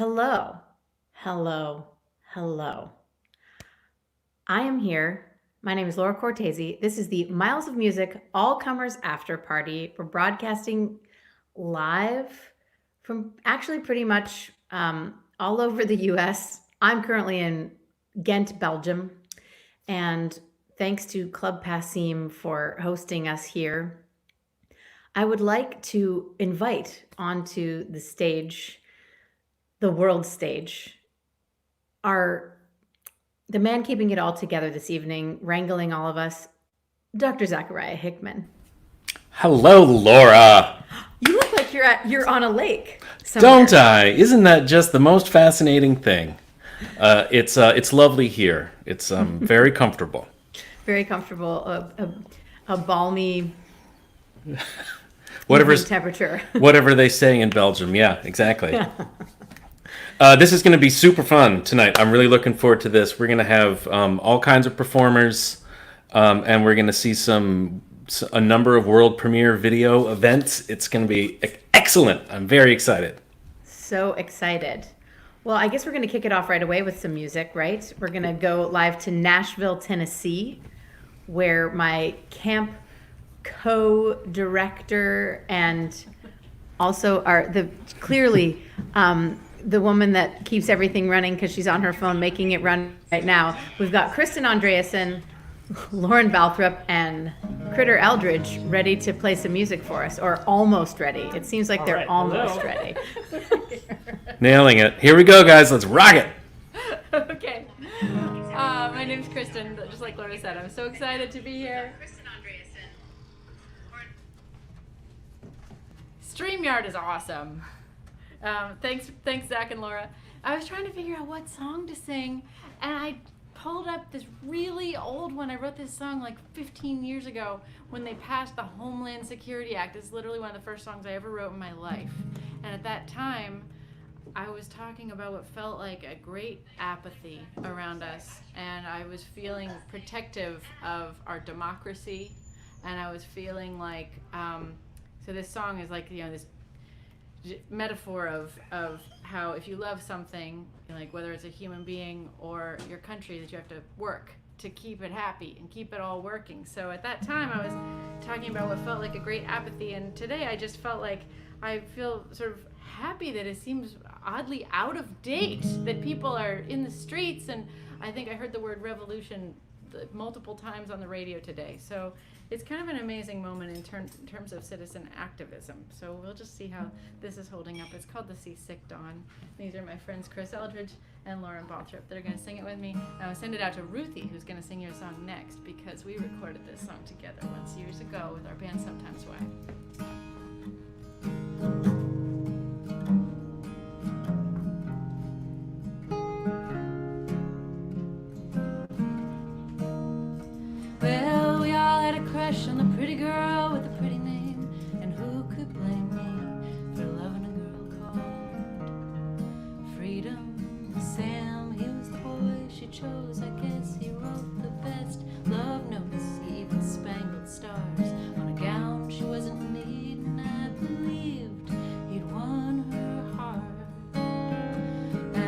Hello, hello, hello. I am here. My name is Laura Cortese. This is the Miles of Music All Comers After Party. We're broadcasting live from actually pretty much all over the US. I'm currently in Ghent, Belgium, and thanks to Club Passim for hosting us here. I would like to invite onto the stage, the world stage, our the man keeping it all together this evening, wrangling all of us, Dr. Zachariah Hickman. Hello, Laura. You look like you're on a lake somewhere. Don't I? Isn't that just the most fascinating thing? It's lovely here. It's very comfortable. Very comfortable, a balmy Whatever temperature. whatever they say in Belgium. Yeah, exactly. This is going to be super fun tonight. I'm really looking forward to this. We're going to have all kinds of performers, and we're going to see a number of world premiere video events. It's going to be excellent. I'm very excited. So excited. Well, I guess we're going to kick it off right away with some music, right? We're going to go live to Nashville, Tennessee, where my camp co-director and also clearly the woman that keeps everything running because she's on her phone making it run right now. We've got Kristen Andreasen, Lauren Balthrop, and Critter Eldridge ready to play some music for us, or almost ready. It seems like they're almost ready. Nailing it. Here we go, guys. Let's rock it. Okay. My name's Kristen, just like Laura said. I'm so excited to be here. StreamYard is awesome. Thanks, Zach and Laura. I was trying to figure out what song to sing, and I pulled up this really old one. I wrote this song like 15 years ago when they passed the Homeland Security Act. It's literally one of the first songs I ever wrote in my life. And at that time, I was talking about what felt like a great apathy around us, and I was feeling protective of our democracy, and I was feeling like, so this song is like, this metaphor of how if you love something, like whether it's a human being or your country, that you have to work to keep it happy and keep it all working. So at that time I was talking about what felt like a great apathy, and today I just felt like I feel sort of happy that it seems oddly out of date, that people are in the streets, and I think I heard the word revolution multiple times on the radio today. So it's kind of an amazing moment in terms of citizen activism. So we'll just see how this is holding up. It's called The Seasick Dawn. These are my friends Chris Eldridge and Lauren Balthrop. They're going to sing it with me. And I'll send it out to Ruthie, who's going to sing your song next, because we recorded this song together once years ago with our band Sometimes Why. On the pretty girl with the pretty name, and who could blame me for loving a girl called Freedom? Sam, he was the boy she chose. I guess he wrote the best love notes, even spangled stars on a gown she wasn't needing. I believed he'd won her heart. I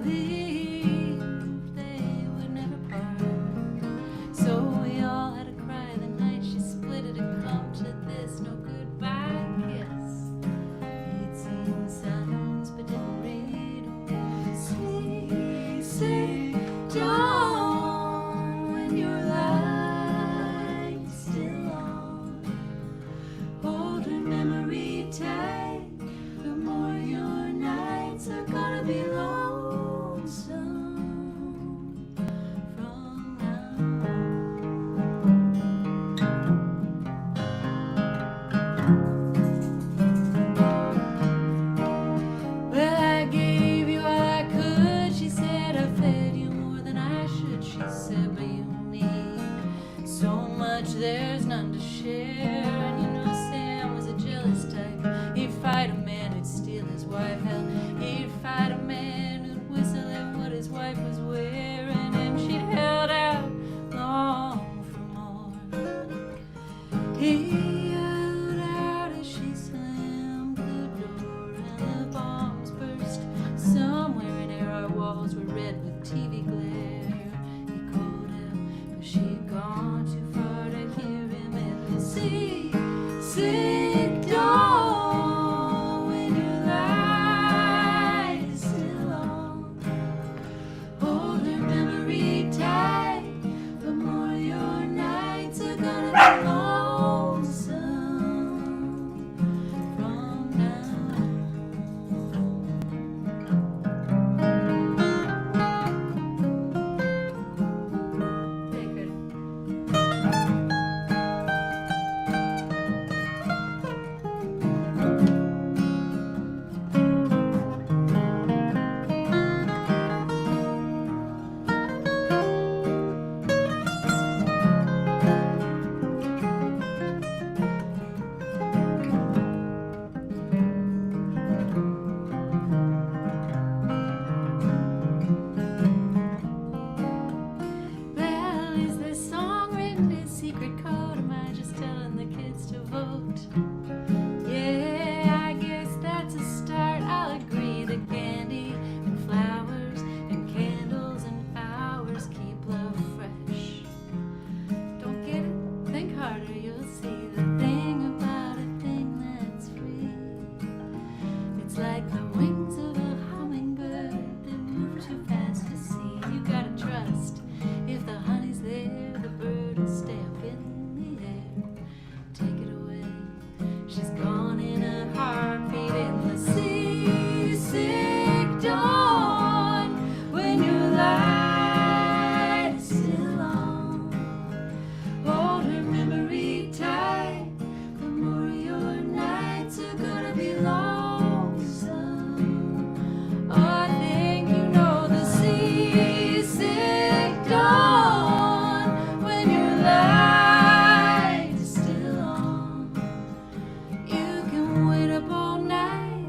believed they would never part. So we all had no goodbye kiss. He'd seen signs but didn't read them. Seasick dawn, when your light's still on, hold her memory tight. The more your nights are gonna be lonesome from now on. There's none to share, and Sam was a jealous type. He TV glare. He called her, but she'd gone too far to hear him in the sea. Sick dawn, when your light is still on. Hold her memory tight, the more your nights are gonna be lonesome from now on. Take it. Well, is this song written in secret code? Am I just telling the kids to vote? Yeah, I guess that's a start. I'll agree that candy and flowers and candles and hours keep love fresh. Don't get it? Think harder, you'll see the thing about a thing that's free. It's like the wings of a hummingbird that move too fast to see. You gotta trust. If the honey's there, the bird will stay up in the air. Take it away. She's gone in a heartbeat in the seasick dawn. When your light is still on, hold her memory tight. The more your nights are gonna be lonesome. Oh, I think you know the seasick dawn. When your light is still on, you can wait up all night,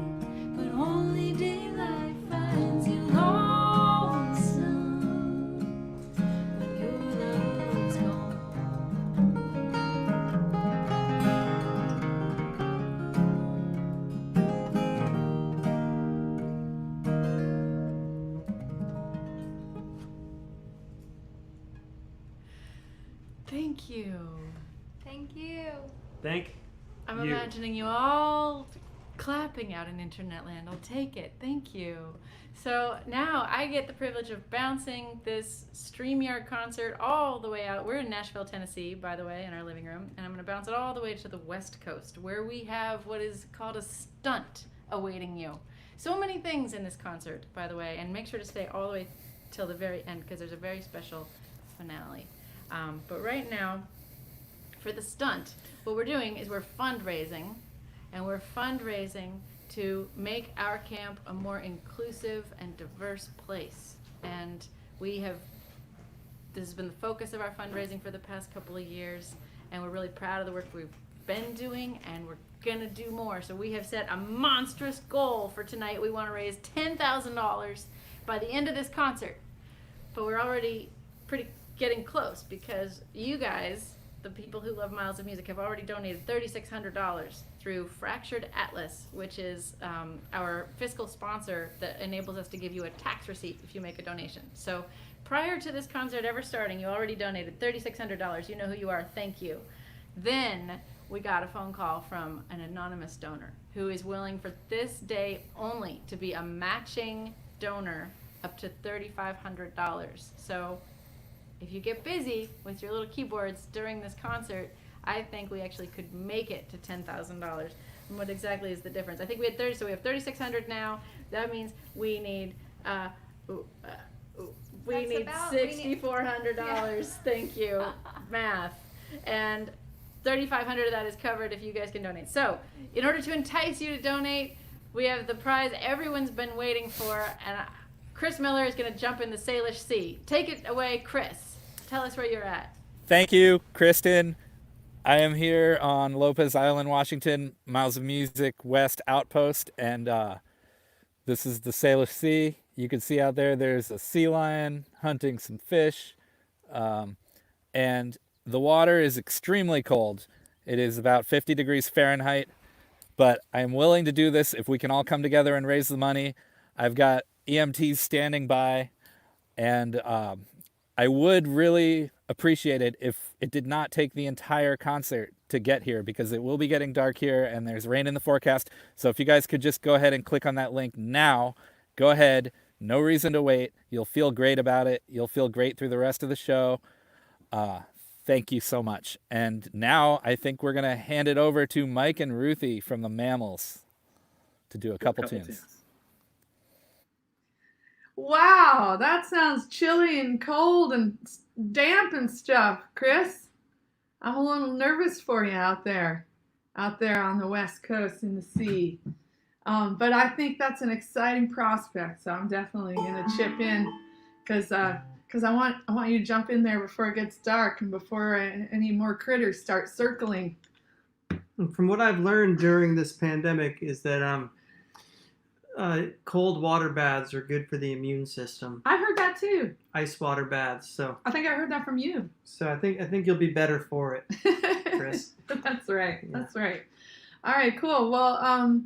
but only daylight finds you lonesome when your love's gone. Thank you. Thank you. Thank I'm you. imagining you all clapping out in internet land. I'll take it. Thank you. So now I get the privilege of bouncing this StreamYard concert all the way out. We're in Nashville, Tennessee, by the way, in our living room, and I'm going to bounce it all the way to the West Coast, where we have what is called a stunt awaiting you. So many things in this concert, by the way, and make sure to stay all the way till the very end because there's a very special finale. But right now, for the stunt, what we're doing is we're fundraising, and we're fundraising to make our camp a more inclusive and diverse place. And this has been the focus of our fundraising for the past couple of years, and we're really proud of the work we've been doing, and we're gonna do more. So we have set a monstrous goal for tonight. We want to raise $10,000 by the end of this concert, but we're already pretty getting close because you guys, the people who love Miles of Music, have already donated $3,600 through Fractured Atlas, which is our fiscal sponsor that enables us to give you a tax receipt if you make a donation. So prior to this concert ever starting, you already donated $3,600. You know who you are. Thank you. Then we got a phone call from an anonymous donor who is willing for this day only to be a matching donor up to $3,500. So if you get busy with your little keyboards during this concert, I think we actually could make it to $10,000. And what exactly is the difference? I think we had 30, so we have 3,600 now. That means we need $6,400. Thank you, math, and 3,500 of that is covered if you guys can donate. So, in order to entice you to donate, we have the prize everyone's been waiting for, and Chris Miller is going to jump in the Salish Sea. Take it away, Chris. Tell us where you're at. Thank you, Kristen. I am here on Lopez Island, Washington, Miles of Music West Outpost, and this is the Salish Sea. You can see out there, there's a sea lion hunting some fish, and the water is extremely cold. It is about 50 degrees Fahrenheit, but I'm willing to do this if we can all come together and raise the money. I've got EMTs standing by, And I would really appreciate it if it did not take the entire concert to get here, because it will be getting dark here and there's rain in the forecast. So if you guys could just go ahead and click on that link now, go ahead. No reason to wait. You'll feel great about it. You'll feel great through the rest of the show. Thank you so much. And now I think we're going to hand it over to Mike and Ruthie from the Mammals to do a couple tunes. Wow, that sounds chilly and cold and damp and stuff, Chris. I'm a little nervous for you out there on the West Coast in the sea. But I think that's an exciting prospect, so I'm definitely going to chip in because I want you to jump in there before it gets dark and before any more critters start circling. From what I've learned during this pandemic is that cold water baths are good for the immune system. I heard that too. Ice water baths. So I think I heard that from you. So I think you'll be better for it, Chris. That's right. Yeah. That's right. All right, cool. Well,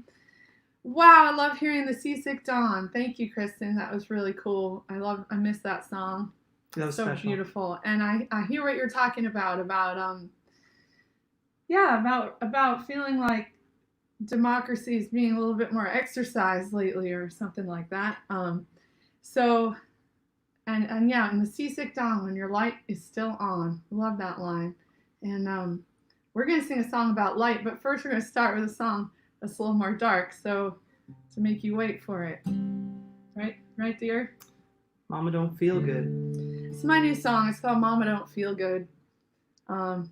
wow, I love hearing the Seasick Dawn. Thank you, Kristen. That was really cool. I miss that song. That was so special. Beautiful. And I hear what you're talking about feeling like democracy is being a little bit more exercised lately or something like that. So yeah, in the Seasick Dawn, when your light is still on. Love that line. And we're going to sing a song about light, but first we're going to start with a song that's a little more dark, so to make you wait for it. Right, dear? Mama Don't Feel Good. It's my new song. It's called Mama Don't Feel Good. I'm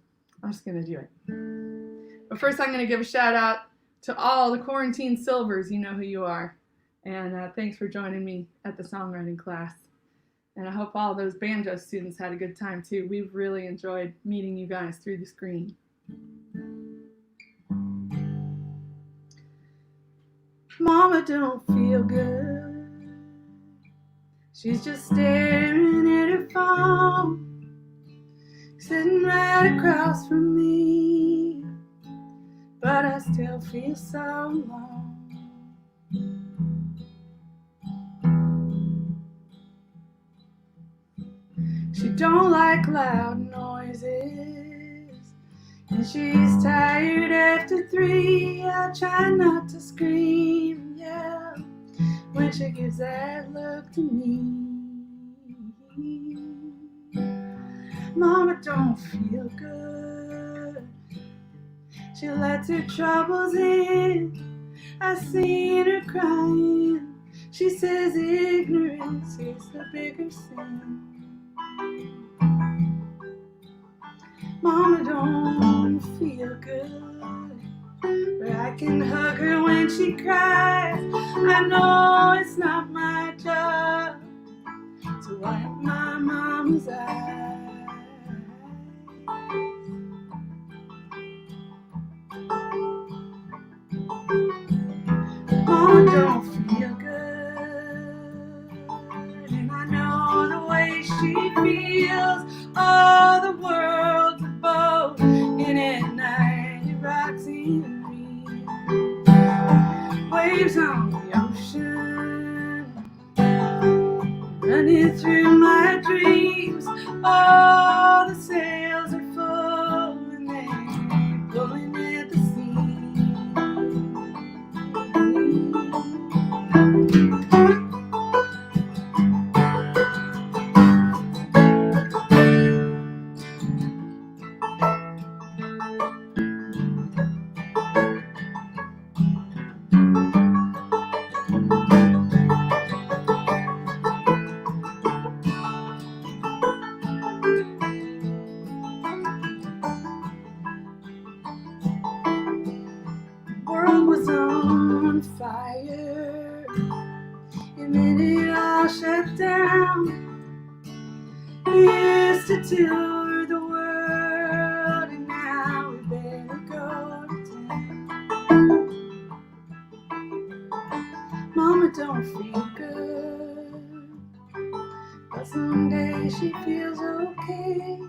just going to do it. But first I'm going to give a shout out to all the Quarantine Silvers. You know who you are. And thanks for joining me at the songwriting class. And I hope all those banjo students had a good time too. We've really enjoyed meeting you guys through the screen. Mama don't feel good. She's just staring at her phone, sitting right across from me. But I still feel so alone. She don't like loud noises, and she's tired after 3. I try not to scream and yell when she gives that look to me. Mama don't feel good. She lets her troubles in. I seen her crying. She says ignorance is the bigger sin. Mama don't feel good, but I can hug her when she cries. I know it's not my job to wipe my mama's eyes. Mama don't feel good, and I know the way she feels. Oh, the world's a boat, and at night it rocks in me. Waves on the ocean, running through my dreams. Oh, the sails are full, and they're pulling at the sea. World was on fire, and then it all shut down. We used to tour the world, and now we better go to town. Mama don't feel good, but someday she feels okay.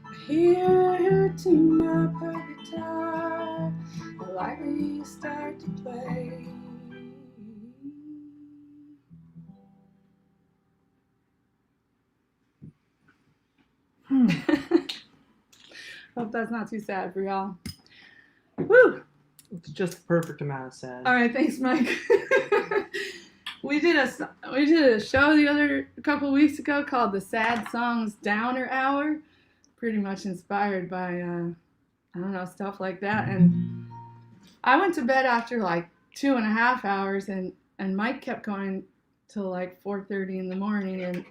I hear her tune up her guitar, and lightly start to play. Hope that's not too sad for y'all. Woo! It's just the perfect amount of sad. All right, thanks, Mike. we did a show a couple weeks ago called the Sad Songs Downer Hour, pretty much inspired by I don't know, stuff like that. And I went to bed after like 2.5 hours, and Mike kept going till like 4:30 in the morning. And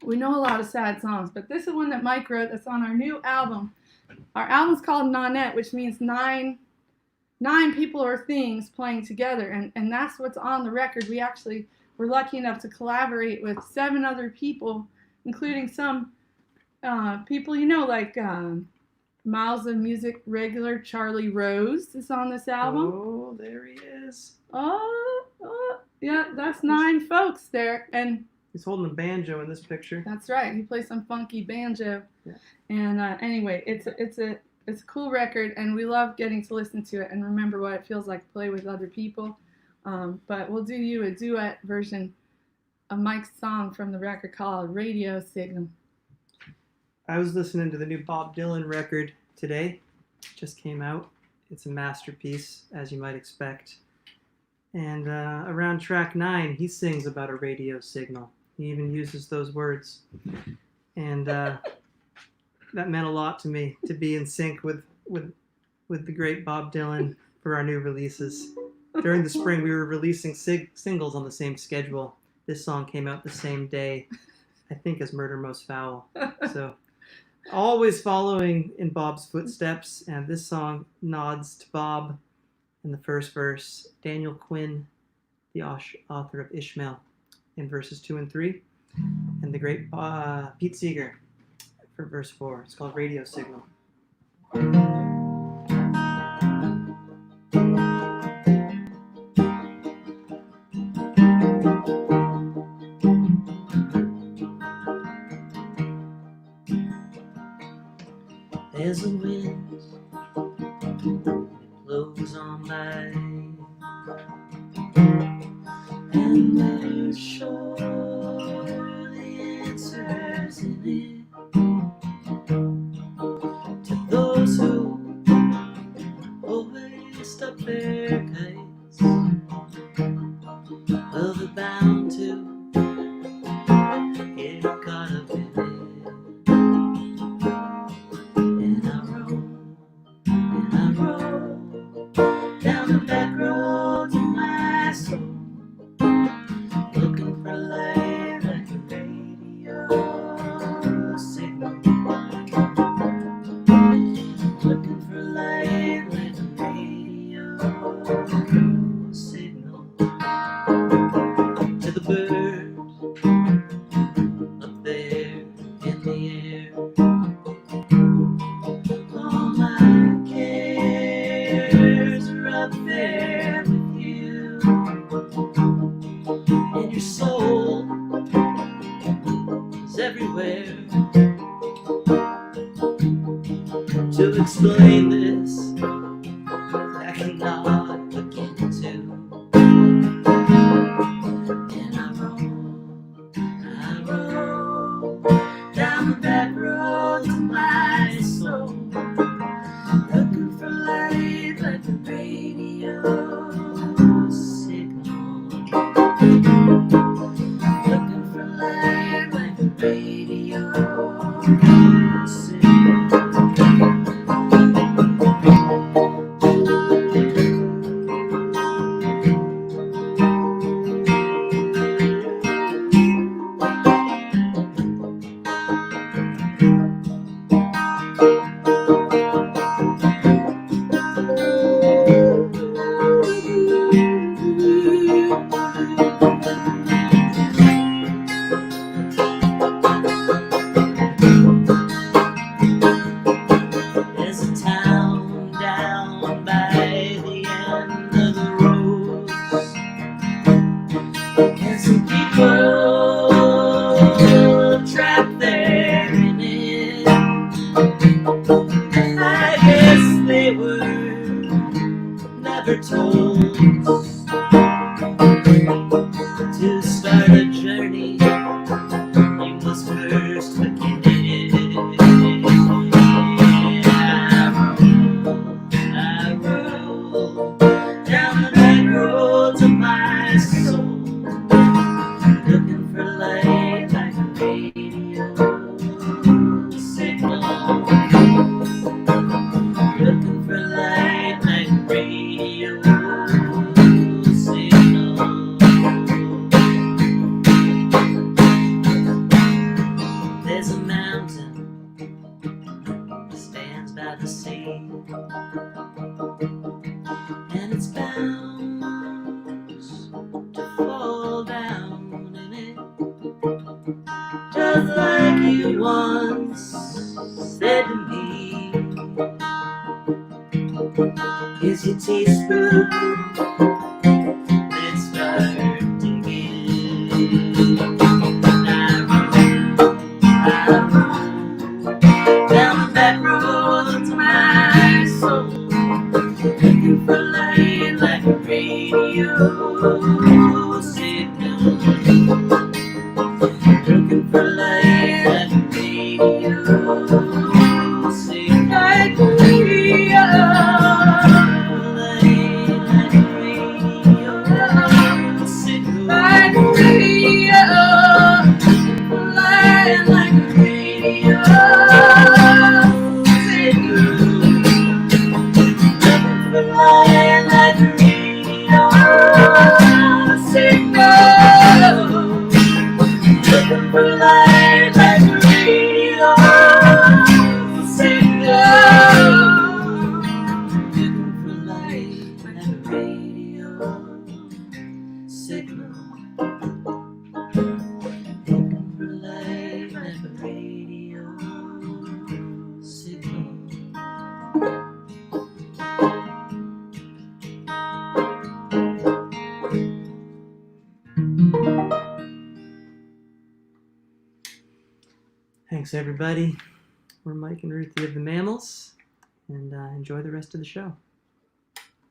we know a lot of sad songs, but this is one that Mike wrote that's on our new album. Our album's called Nonette, which means nine people or things playing together, and that's what's on the record. We actually were lucky enough to collaborate with 7 other people, including some people you know, like Miles of Music regular Charlie Rose is on this album. Oh, there he is. Oh, yeah, that's 9 folks there, and He's holding a banjo in this picture. that's right. He plays some funky banjo. Yeah. And anyway, it's a cool record, and we love getting to listen to it and remember what it feels like to play with other people. But we'll do you a duet version of Mike's song from the record called Radio Signal. I was listening to the new Bob Dylan record today. Just came out. It's a masterpiece, as you might expect. And around track 9, he sings about a radio signal. He even uses those words. And that meant a lot to me, to be in sync with the great Bob Dylan for our new releases. During the spring, we were releasing singles on the same schedule. This song came out the same day, I think, as Murder Most Foul. So, always following in Bob's footsteps, and this song nods to Bob in the first verse. Daniel Quinn, the author of Ishmael, in verses 2 and 3, and the great Pete Seeger for verse 4. It's called Radio Signal. There's a wind, it blows on by, and there's surely answers in it to those who always stop their kites. Well, they're bound to get caught up in it. And I roll down the back roads of my soul, looking for light like a radio signal. Looking for light like a radio signal. To the birds up there in the air, all my cares are up there with you, and your soul is everywhere. To explain this, I cannot begin to. And I roll down the back roads of my soul, looking for light like a radio signal. Looking for light like a radio signal. There's a town down by the end of the road, and some people trapped there in it. I guess they were never told to start a journey. You must first begin it. down the back roads of my soul, looking for light like a radio signal, looking for light like a radio signal. There's a mountain that stands by the sea, and it's bound to fall down in it, just like you once said to me. Is your teaspoon, let's start digging. I roam down the back roads of my soul, looking for light like a radio signal, looking for light like a radio signal, like a radio, light like a radio signal, like a radio, light like a radio signal. Light like a radio signal, looking for light like a radio signal, looking for light like a radio signal, looking for light like a radio signal. Thanks, everybody. We're Mike and Ruthie of the Mammals, and enjoy the rest of the show.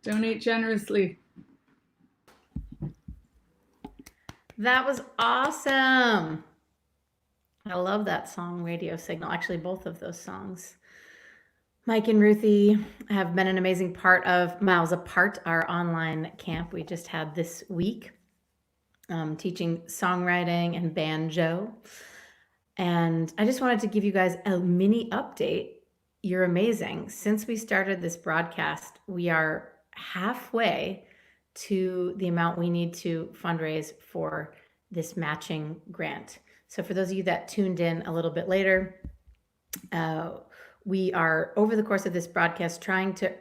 Donate generously. That was awesome. I love that song, Radio Signal. Actually, both of those songs. Mike and Ruthie have been an amazing part of Miles Apart, our online camp we just had this week, teaching songwriting and banjo. And I just wanted to give you guys a mini update. You're amazing. Since we started this broadcast, we are halfway to the amount we need to fundraise for this matching grant. So for those of you that tuned in a little bit later, we are, over the course of this broadcast, trying to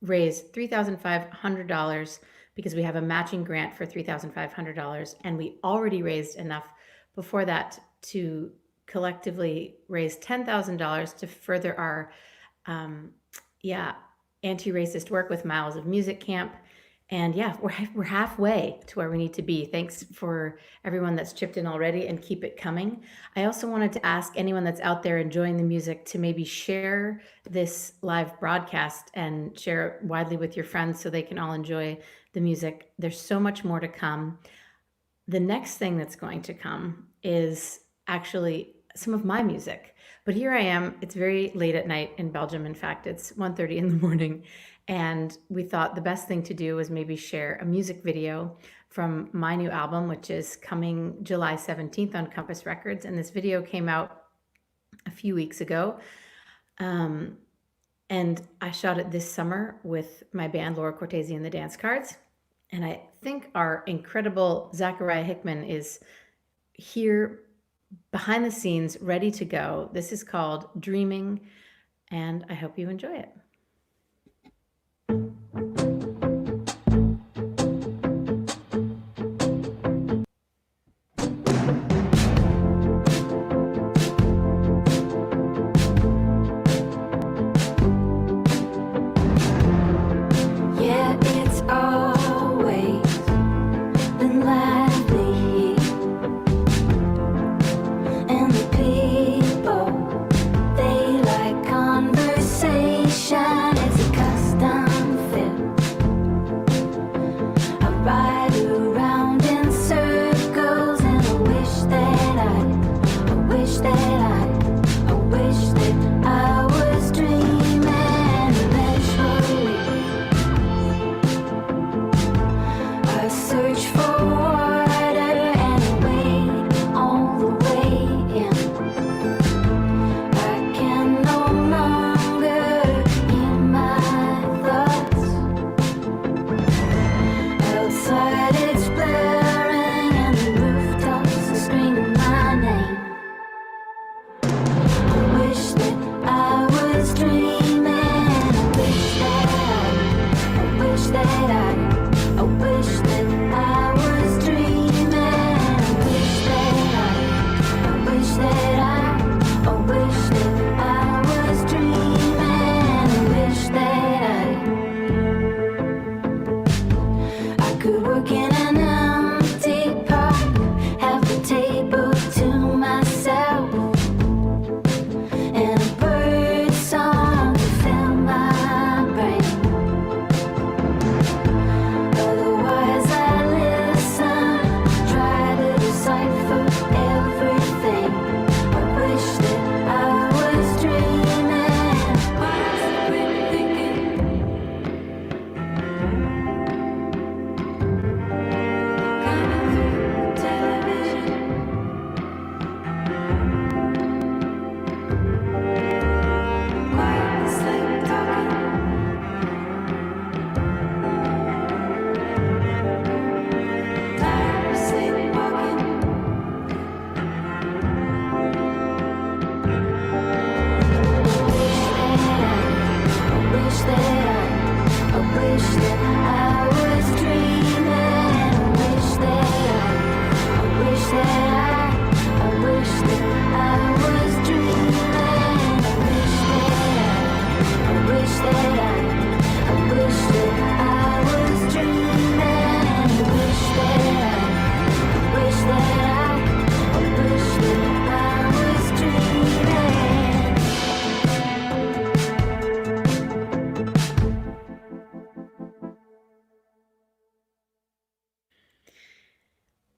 raise $3,500 because we have a matching grant for $3,500, and we already raised enough before that to collectively raise $10,000 to further our anti-racist work with Miles of Music Camp. And yeah, we're halfway to where we need to be. Thanks for everyone that's chipped in already, and keep it coming. I also wanted to ask anyone that's out there enjoying the music to maybe share this live broadcast and share it widely with your friends so they can all enjoy the music. There's so much more to come. The next thing that's going to come is actually some of my music. But here I am. It's very late at night in Belgium. In fact, it's 1:30 in the morning. And we thought the best thing to do was maybe share a music video from my new album, which is coming July 17th on Compass Records. And this video came out a few weeks ago. And I shot it this summer with my band, Laura Cortese and the Dance Cards. And I think our incredible Zachariah Hickman is here behind the scenes, ready to go. This is called Dreaming, and I hope you enjoy it. Yeah, it's always been lively, and the people, they like conversation.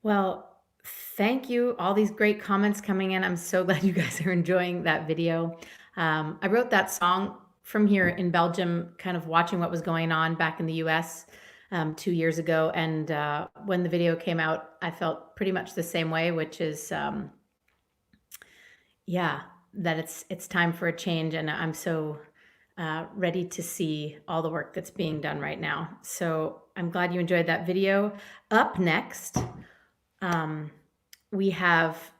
Well, thank you. All these great comments coming in. I'm so glad you guys are enjoying that video. I wrote that song from here in Belgium, kind of watching what was going on back in the US 2 years ago. And when the video came out, I felt pretty much the same way, which is, yeah, that it's time for a change. And I'm so ready to see all the work that's being done right now. So I'm glad you enjoyed that video. Up next, we have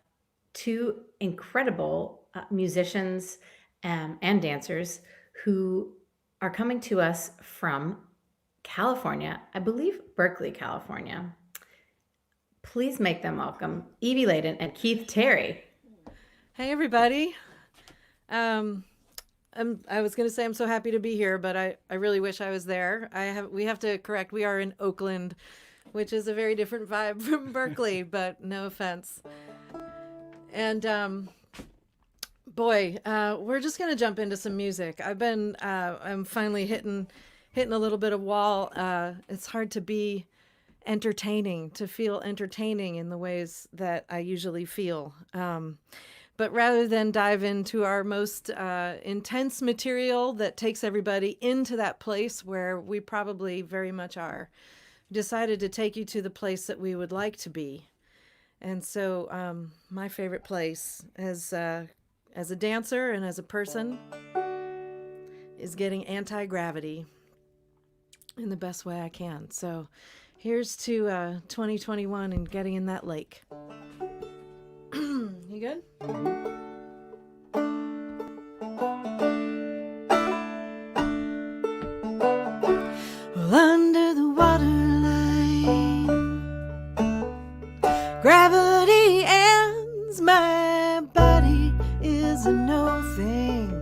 two incredible musicians and dancers who are coming to us from California, I believe Berkeley, California. Please make them welcome Evie Layden and Keith Terry. Hey, everybody. I was going to say I'm so happy to be here, but I really wish I was there. We have to correct, we are in Oakland, which is a very different vibe from Berkeley, but no offense. And we're just going to jump into some music. I'm finally hitting a little bit of wall. It's hard to be entertaining, to feel entertaining in the ways that I usually feel. But rather than dive into our most intense material that takes everybody into that place where we probably very much are, decided to take you to the place that we would like to be. And so my favorite place as a dancer and as a person is getting anti-gravity in the best way I can. So here's to 2021 and getting in that lake. You good? Well, under the waterline, gravity ends. My body is a no thing.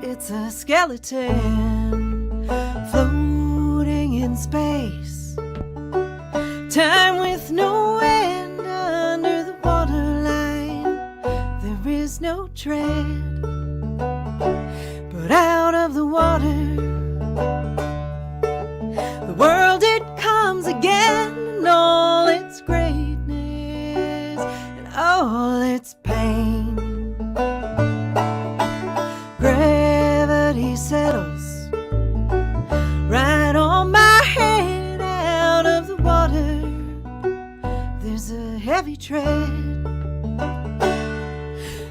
It's a skeleton floating in space. Time with no end under the waterline. There is no tread, but out of the water, the world it comes again in all its greatness and all its pain. Gravity settles right on my head. Out of the water, there's a heavy tread,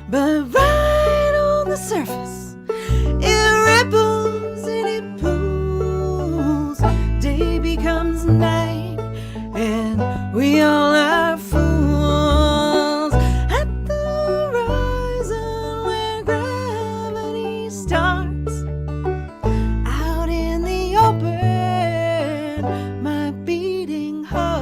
but right on the surface it ripples and it pools. Day becomes night and we all are fools. At the horizon where gravity starts, out in the open, my beating heart.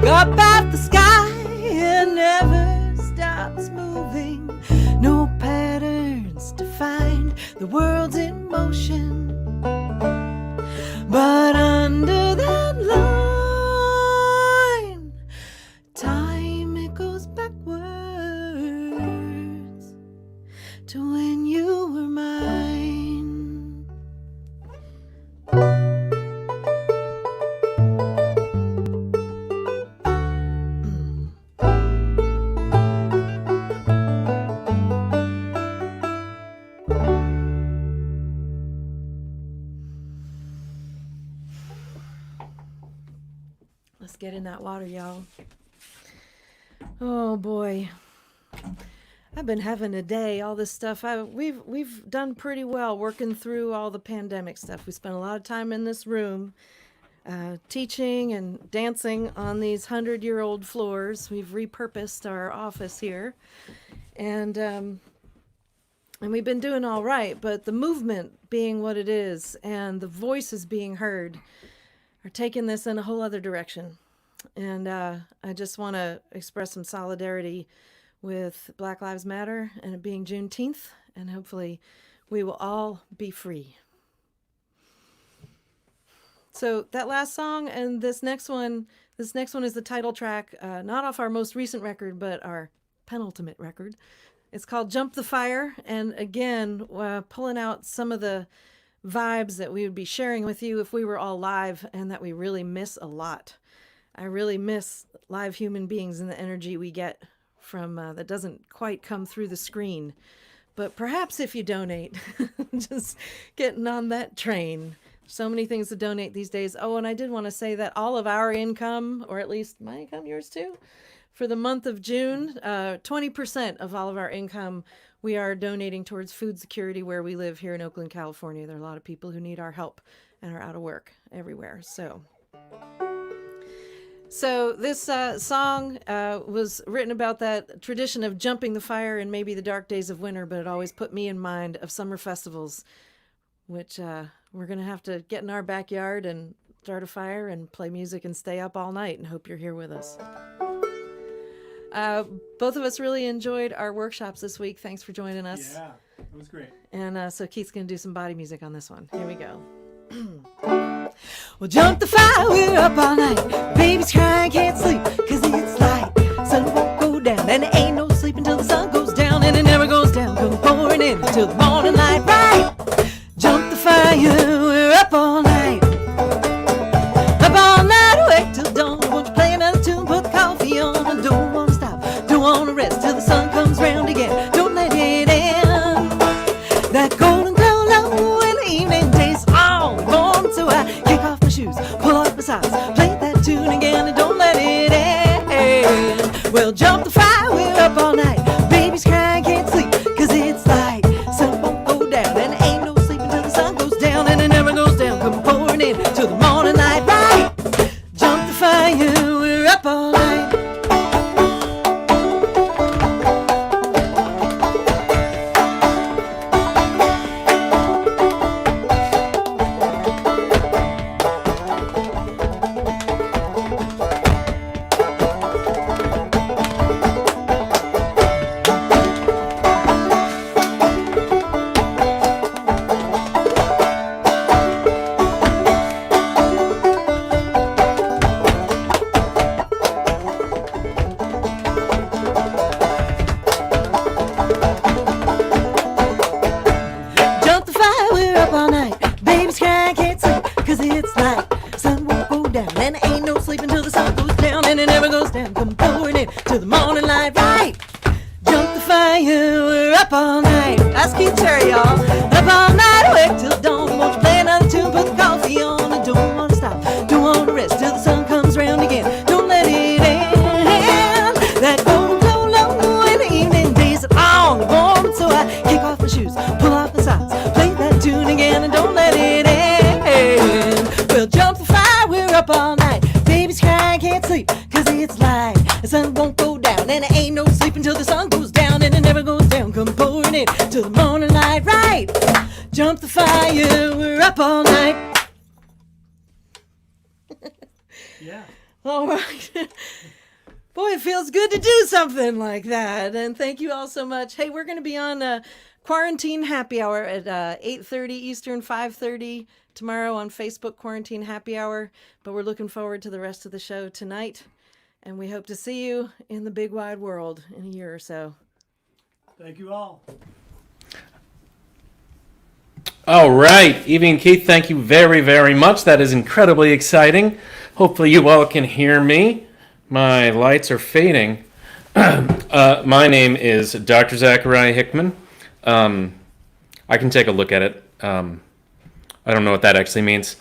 up at the sky, it never stops moving. No patterns to find, the world's in motion. But under that line, time it goes backwards to when you were mine. Let's get in that water, y'all. Oh boy. I've been having a day, all this stuff. We've done pretty well working through all the pandemic stuff. We spent a lot of time in this room teaching and dancing on these 100-year-old floors. We've repurposed our office here. And we've been doing all right, but the movement being what it is and the voices being heard are taking this in a whole other direction. And I just want to express some solidarity with Black Lives Matter and it being Juneteenth, and hopefully we will all be free. So that last song and this next one is the title track, not off our most recent record, but our penultimate record. It's called Jump the Fire, and again, pulling out some of the vibes that we would be sharing with you if we were all live, and that we really miss a lot. I really miss live human beings and the energy we get from that doesn't quite come through the screen. But perhaps if you donate, just getting on that train. So many things to donate these days. Oh, and I did want to say that all of our income, or at least my income, yours too, for the month of June, 20% of all of our income we are donating towards food security where we live here in Oakland, California. There are a lot of people who need our help and are out of work everywhere. So this song was written about that tradition of jumping the fire in maybe the dark days of winter, but it always put me in mind of summer festivals, which we're going to have to get in our backyard and start a fire and play music and stay up all night, and hope you're here with us. Both of us really enjoyed our workshops this week. Thanks for joining us. Yeah, it was great. And so Keith's going to do some body music on this one. Here we go. Well, jump the fire, we're up all night. Baby's crying, can't sleep, cause it's light. Sun won't go down, and there ain't no sleep until the sun goes down. And it never goes down, come pouring in till the morning light, right? Jump the fire, we're up all night. Up all night, awake till dawn. Won't you play another tune, put the coffee on. I don't wanna stop, don't wanna rest till the sun comes round again. Don't let it end. That golden glow low in the evening tastes all warm. So I kick off my shoes, pull off my socks, play that tune again and don't let it end. Well, jump the fire, we're up all night. Baby's crying, can't sleep, cause it's light. Sun won't go down, and there ain't no sleep until the sun goes down. And it never goes down, come pouring in till the morning light, right? Jump the fire, we're up all night. All right. Boy, it feels good to do something like that. And thank you all so much. Hey, we're going to be on Quarantine Happy Hour at 8:30 Eastern, 5:30 tomorrow on Facebook, Quarantine Happy Hour. But we're looking forward to the rest of the show tonight. And we hope to see you in the big wide world in a year or so. Thank you all. All right, Evie and Keith, thank you very, very much. That is incredibly exciting. Hopefully you all can hear me. My lights are fading. My name is Dr. Zachariah Hickman. I can take a look at it. I don't know what that actually means.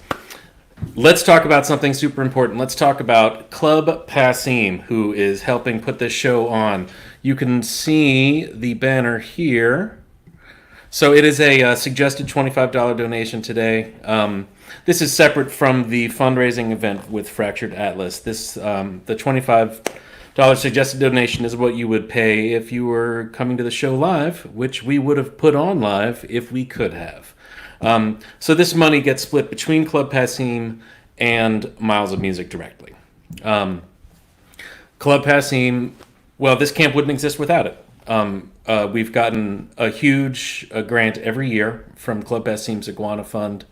Let's talk about something super important. Let's talk about Club Passim, who is helping put this show on. You can see the banner here. So it is a suggested $25 donation today. This is separate from the fundraising event with Fractured Atlas. This the $25 suggested donation is what you would pay if you were coming to the show live, which we would have put on live if we could have. So this money gets split between Club Passim and Miles of Music directly. Club Passim, well, this camp wouldn't exist without it. We've gotten a huge grant every year from Club Passim's Iguana Fund.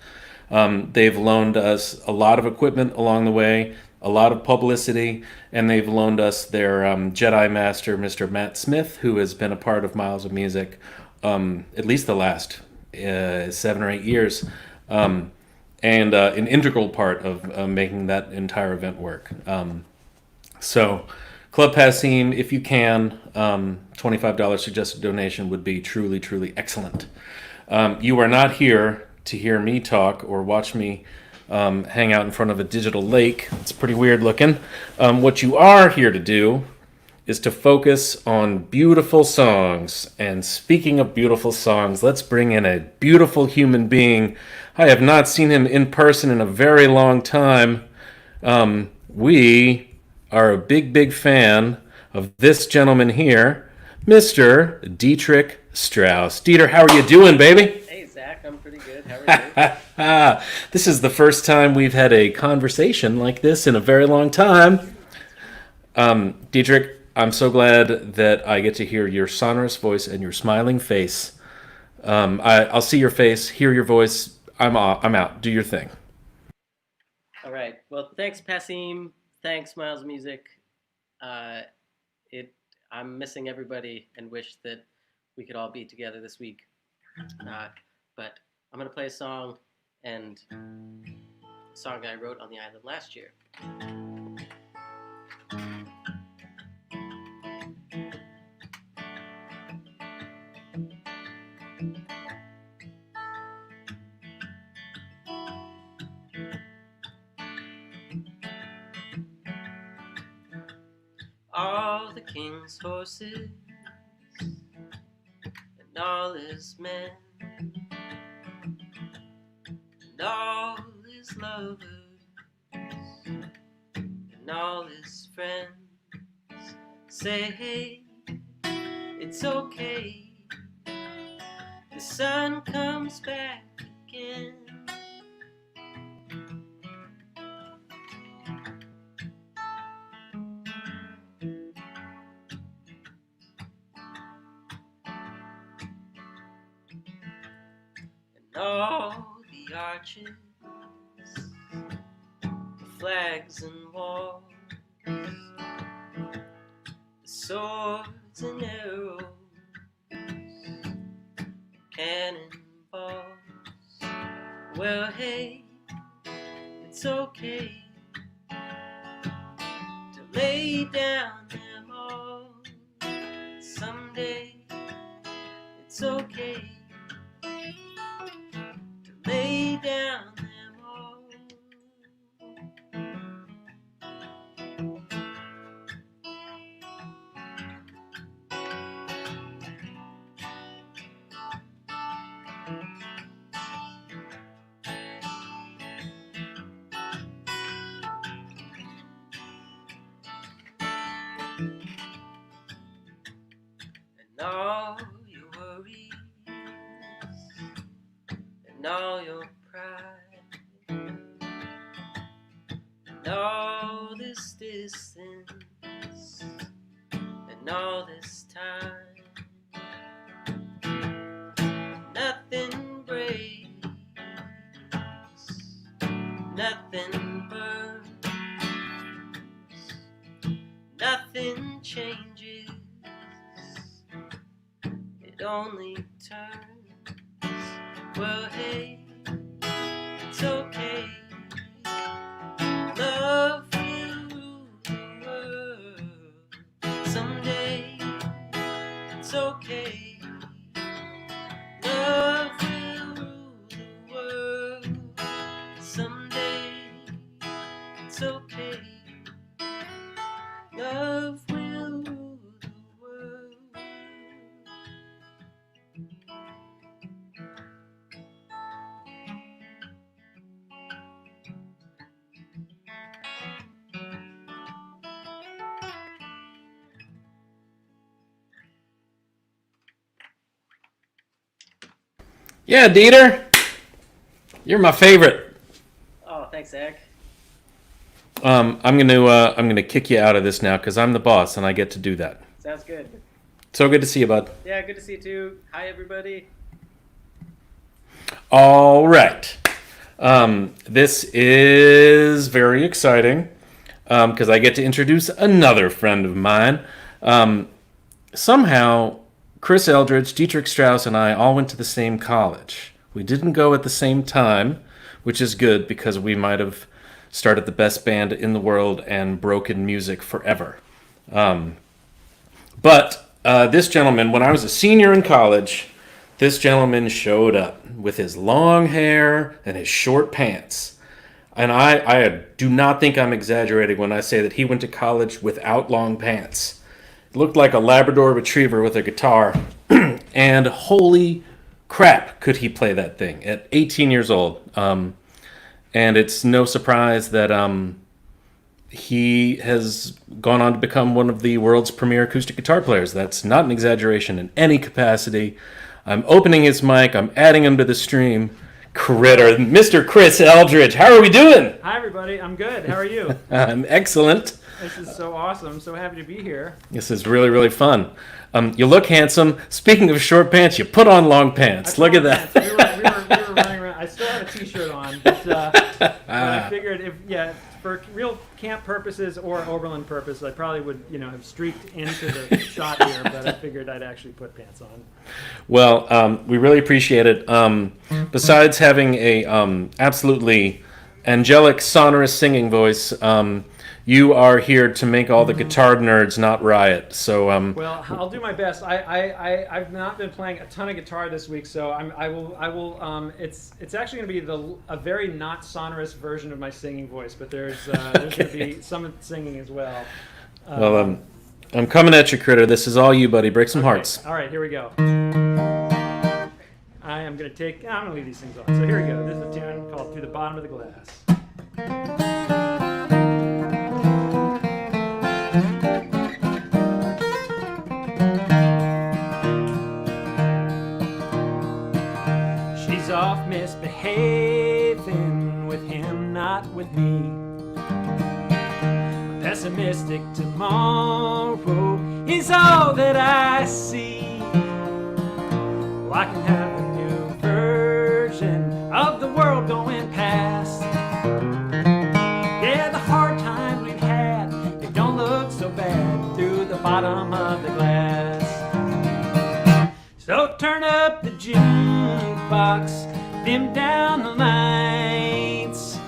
They've loaned us a lot of equipment along the way, a lot of publicity, and they've loaned us their Jedi Master, Mr. Matt Smith, who has been a part of Miles of Music at least the last 7 or 8 years, and an integral part of making that entire event work. So Club Passim, if you can, $25 suggested donation would be truly, truly excellent. You are not here to hear me talk or watch me hang out in front of a digital lake. It's pretty weird looking. What you are here to do is to focus on beautiful songs. And speaking of beautiful songs, let's bring in a beautiful human being. I have not seen him in person in a very long time. We are a big, big fan of this gentleman here, Mr. Dietrich Strauss. Dieter, how are you doing, baby? Hey, Zach, I'm pretty good. How are you? This is the first time we've had a conversation like this in a very long time. Dietrich, I'm so glad that I get to hear your sonorous voice and your smiling face. I'll see your face, hear your voice. I'm out. Do your thing. All right. Well, thanks, Passim. Thanks, Miles of Music. I'm missing everybody and wish that we could all be together this week. But I'm going to play a song, and a song I wrote on the island last year. All the king's horses and all his men and all his lovers and all his friends say, hey, it's okay, the sun comes back again. All the arches, the flags and walls, the swords and arrows, the cannonballs. Well, hey, it's okay to lay down them all. Someday, it's okay lay down them all. And all your worries and all your pride and all this this distance and all this time, nothing breaks, nothing burns, nothing changes, it only turns. Well, hey, it's okay. Love will rule the world someday. It's okay. Love will rule the world someday. It's okay. Love will rule the world. Yeah, Dieter, you're my favorite. Oh, thanks, Zach. I'm gonna kick you out of this now because I'm the boss and I get to do that. Sounds good. So good to see you, bud. Yeah, good to see you too. Hi, everybody. All right. This is very exciting because I get to introduce another friend of mine. Somehow, Chris Eldridge, Dietrich Strauss, and I all went to the same college. We didn't go at the same time, which is good because we might have started the best band in the world and broken music forever. But this gentleman, when I was a senior in college, this gentleman showed up with his long hair and his short pants. And I do not think I'm exaggerating when I say that he went to college without long pants. It looked like a Labrador retriever with a guitar. And holy crap, could he play that thing at 18 years old. And it's no surprise that he has gone on to become one of the world's premier acoustic guitar players. That's not an exaggeration in any capacity. I'm opening his mic. I'm adding him to the stream. Critter, Mr. Chris Eldridge. How are we doing? Hi, everybody. I'm good. How are you? I'm excellent. This is so awesome. So happy to be here. This is really, really fun. You look handsome. Speaking of short pants, you put on long pants. Look at that. We were running around. I still had a t-shirt on, but I figured for real camp purposes or Oberlin purposes, I probably would, have streaked into the shot here, but I figured I'd actually put pants on. Well, we really appreciate it. Besides having a absolutely angelic, sonorous singing voice, you are here to make all the guitar nerds not riot. So, well, I'll do my best. I've not been playing a ton of guitar this week, so I will. It's actually going to be a very not sonorous version of my singing voice, but there's going to be some singing as well. Well, I'm coming at you, Critter. This is all you, buddy. Break some hearts. All right, here we go. I'm going to leave these things on. So here we go. This is a tune called Through the Bottom of the Glass. She's off misbehaving with him, not with me. Pessimistic tomorrow is all that I see. Well, I can have a new version of the world going past. Yeah, the hard times we've had, they don't look so bad through the bottom of the glass. So turn up the jukebox, dim down the lights.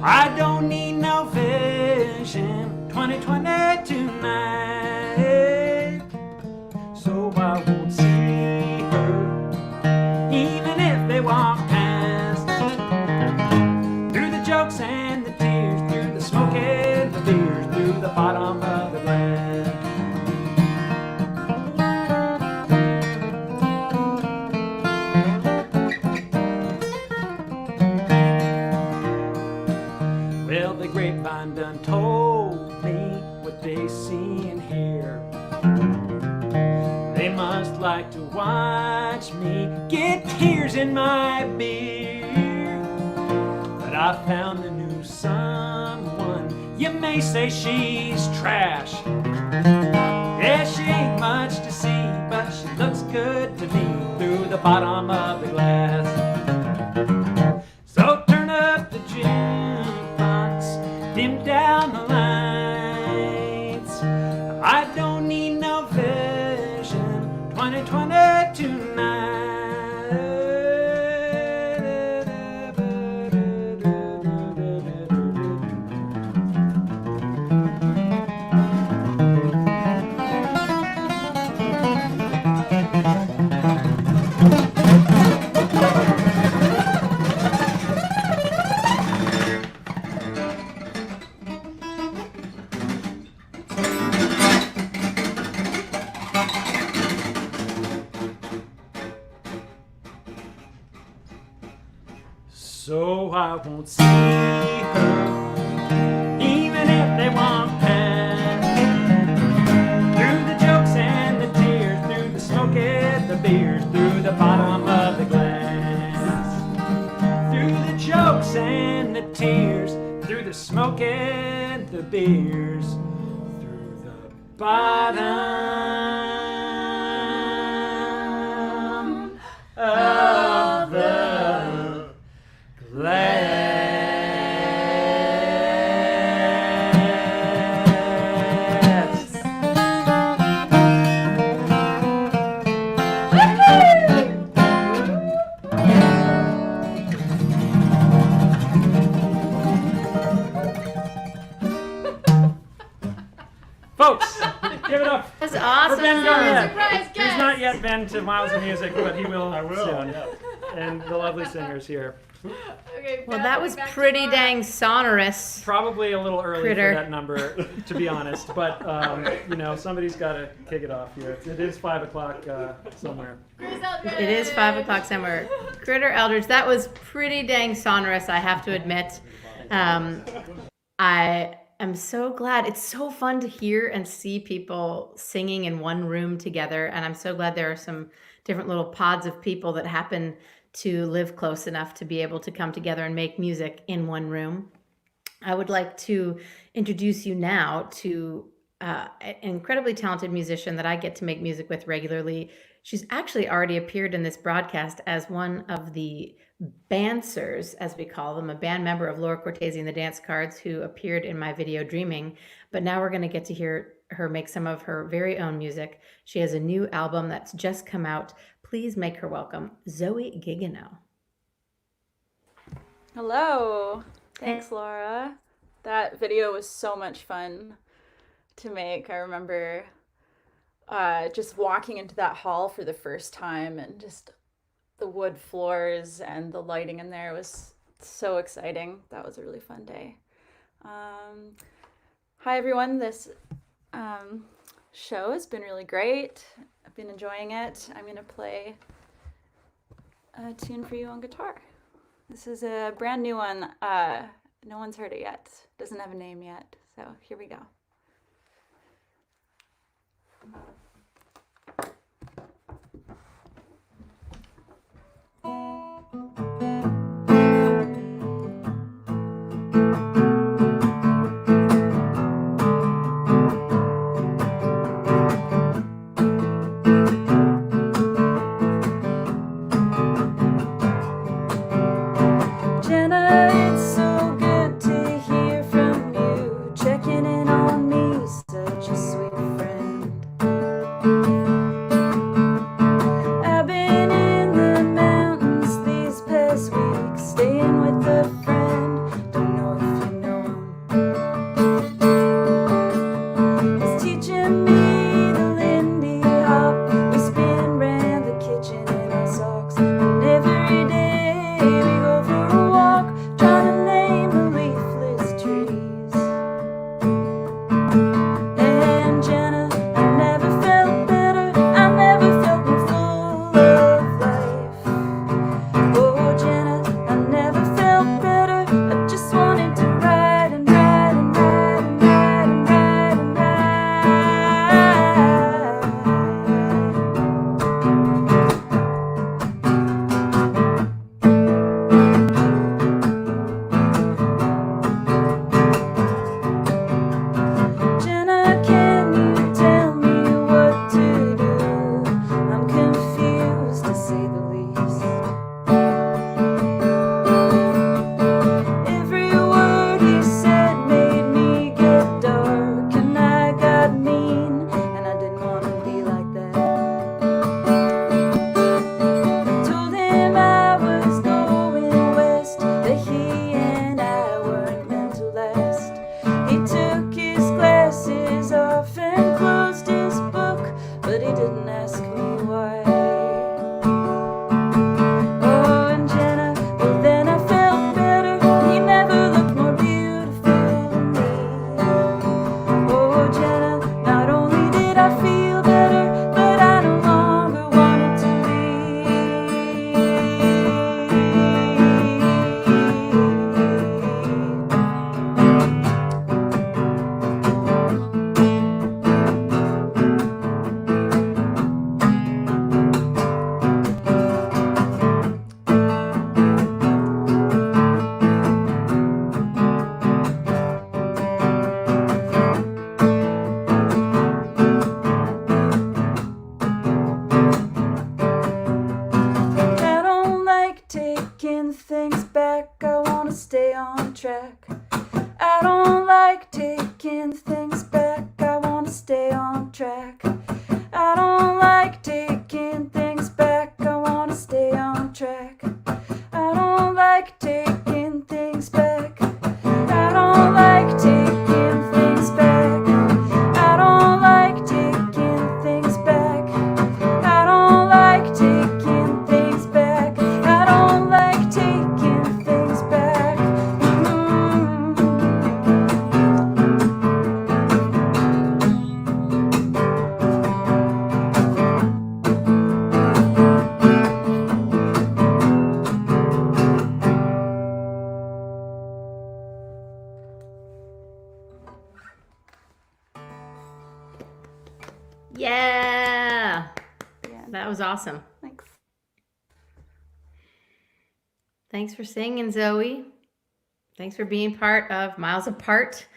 I don't need no vision 2020 tonight. So I won't see her, even if they walk past. Through the jokes and the tears, through the smoke and the beers, through the bottom of the glass. Well, the grapevine done told me what they see and hear. They must like to watch me get tears in my beer. But I found a new someone You may say she's trash. Yeah, she ain't much to see, but she looks good to me through the bottom of the glass. So turn up the jukebox, dim down the lights. I don't need no vision 2020 tonight. So I won't see her, even if they want past. Through the jokes and the tears, through the smoke and the beers, through the bottom of the glass. Through the jokes and the tears, through the smoke and the beers, through the bottom of the glass. Folks, give it up That's for awesome. Ben Garnett. Surprise guest. He's not yet been to Miles of Music, but he will soon. And the lovely singers here. Okay, Well, Beth, that I'll was be back pretty tomorrow. dang sonorous. Probably a little early Critter. for that number, to be honest. But, you know, somebody's got to kick it off here. It is 5 o'clock somewhere. Chris Eldridge. It is 5 o'clock somewhere. Critter Eldridge, that was pretty dang sonorous, I have to admit. I am so glad. It's so fun to hear and see people singing in one room together. And I'm so glad there are some different little pods of people that happen to live close enough to be able to come together and make music in one room. I would like to introduce you now to an incredibly talented musician that I get to make music with regularly. She's actually already appeared in this broadcast as one of the Bansers, as we call them, a band member of Laura Cortese and the Dance Cards, who appeared in my video Dreaming. But now we're going to get to hear her make some of her very own music. She has a new album that's just come out. Please make her welcome, Zoe Gigano. Hello. Thanks, Laura. That video was so much fun to make. I remember just walking into that hall for the first time and just the wood floors and the lighting in there was so exciting. That was a really fun day. Hi, everyone. This show has been really great. I've been enjoying it. I'm going to play a tune for you on guitar. This is a brand new one. No one's heard it yet. Doesn't have a name yet. So here we go. Jenna, it's so good to hear from you, checking in on me, such a sweet friend. I've been in the mountains these past Yeah. Yeah. That was awesome. Thanks. Thanks for singing, Zoe. Thanks for being part of Miles Apart.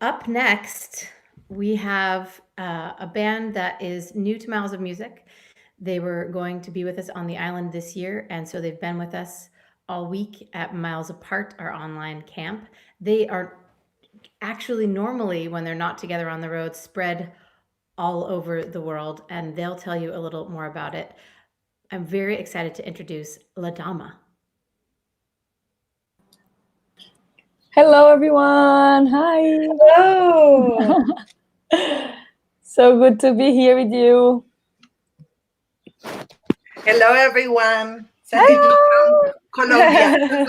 Up next, we have a band that is new to Miles of Music. They were going to be with us on the island this year, and so they've been with us all week at Miles Apart, our online camp. They are actually normally, when they're not together on the road, spread all over the world, and they'll tell you a little more about it. I'm very excited to introduce La Dama. Hello, everyone. Hi. Hello. So good to be here with you. Hello, everyone. Santiago from Colombia.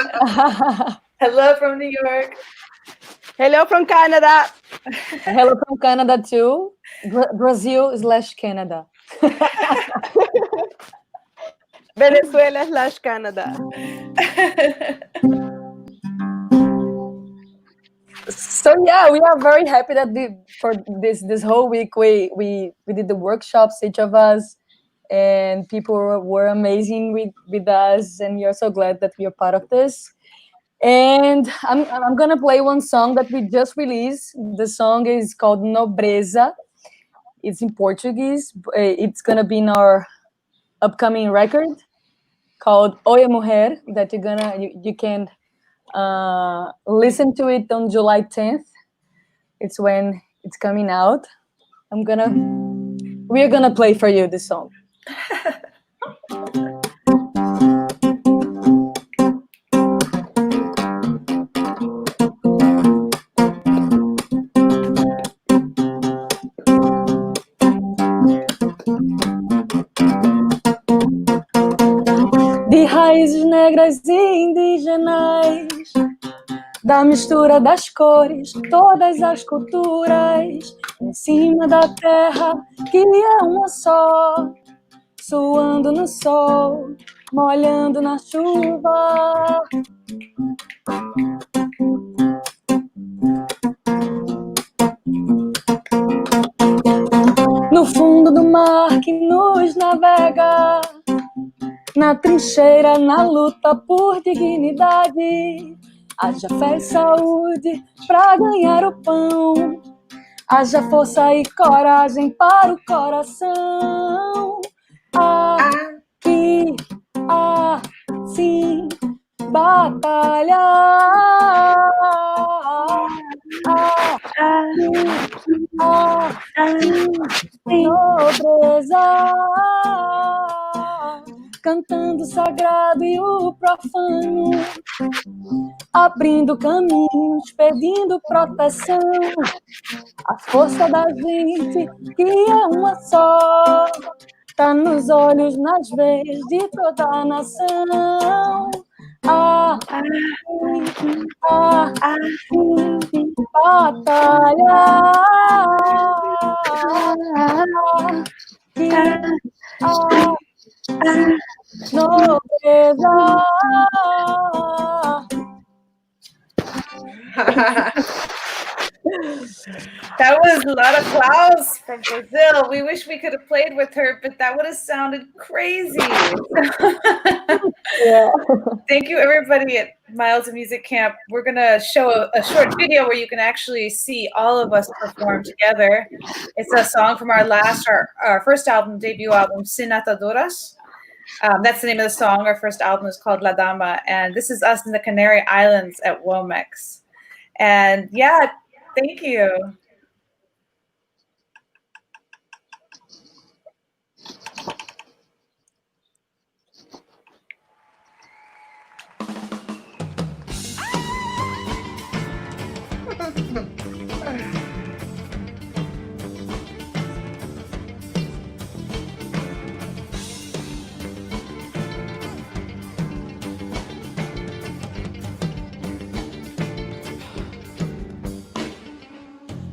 Hello from New York. Hello from Canada. Hello from Canada too. Brazil/Canada. Venezuela/Canada. So yeah, we are very happy that for this whole week we did the workshops, each of us, and people were amazing with us, and we are so glad that we are part of this. And I'm gonna play one song that we just released. The song is called Nobreza. It's in Portuguese. It's gonna be in our upcoming record called Oye Mujer, that you can listen to it on July 10th. It's when it's coming out. We're gonna play for you this song. De raízes negras e indígenas, da mistura das cores, todas as culturas, em cima da terra que é uma só, suando no sol, molhando na chuva. No fundo do mar que nos navega, na trincheira, na luta por dignidade, haja fé e saúde pra ganhar o pão, haja força e coragem para o coração. Aqui, assim, batalhar. Nobreza, cantando o sagrado e o profano, abrindo caminhos, pedindo proteção. A força da gente, que é uma só, tá nos olhos, nas veias de toda a nação. Batalha. Nobreza. That was a lot of applause from Brazil. We wish we could have played with her, but that would have sounded crazy. Yeah. Thank you, everybody at Miles of Music Camp. We're going to show a short video where you can actually see all of us perform together. It's a song from our first album, debut album, Sin Ataduras. That's the name of the song. Our first album is called La Dama, and this is us in the Canary Islands at Womex. And yeah, thank you.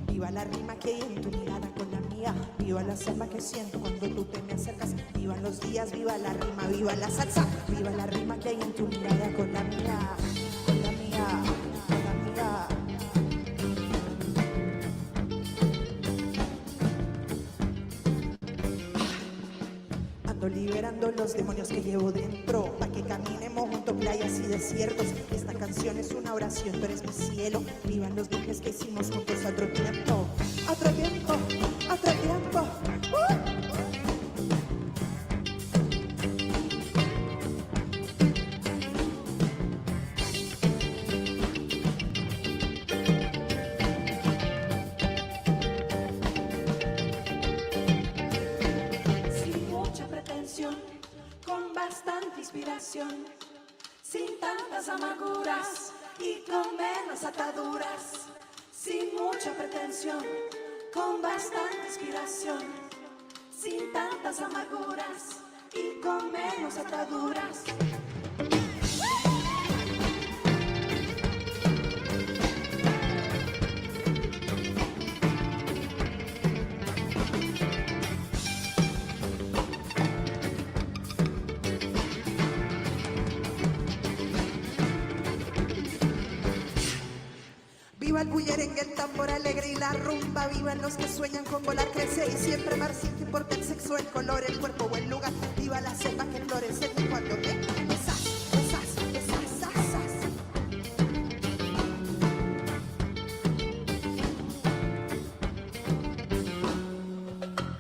Viva la rima que hay en tu mirada con la mía, viva la samba que siento cuando tú te me acercas, viva los días, viva la rima, viva la salsa, viva la rima que hay en tu mirada con la mía, con la mía, con la mía. liberando los demonios que llevo dentro, pa' que caminemos junto a playas y desiertos. Esta canción es una oración, tú eres mi cielo. Vivan los viajes que hicimos juntos a otro tiempo. Otro tiempo, otro tiempo. Sin mucha pretensión, con bastante inspiración, sin tantas amarguras y con menos ataduras. Sin mucha pretensión, con bastante inspiración, sin tantas amarguras y con menos ataduras. Viva el bullerengue, el tambor alegre y la rumba. Vivan los que sueñan con volar, crecer y siempre amar sin que importe el sexo, el color, el cuerpo o el lugar. Viva la selva que florece y cuando me besas, besas, besas, besas.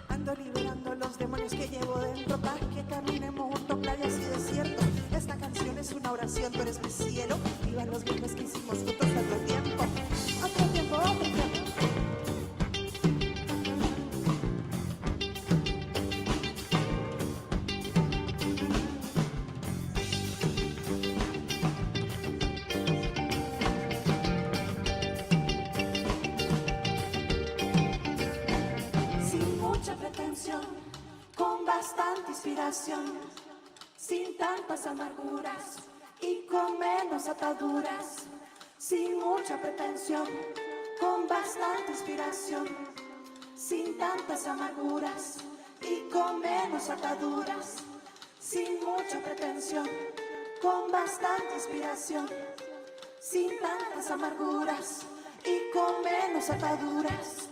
Ando liberando los demonios que llevo dentro, pa' que caminemos junto a playas y desiertos. Esta canción es una oración, tú eres mi cielo. Vivan los viajes que hicimos juntos tanto tiempo. Otro tiempo, otro tiempo. Sin mucha pretensión, con bastante inspiración, sin tantas amarguras y con menos ataduras. Sin mucha pretensión, con bastante inspiración, sin tantas amarguras y con menos ataduras. Sin mucha pretensión, con bastante inspiración, sin tantas amarguras y con menos ataduras.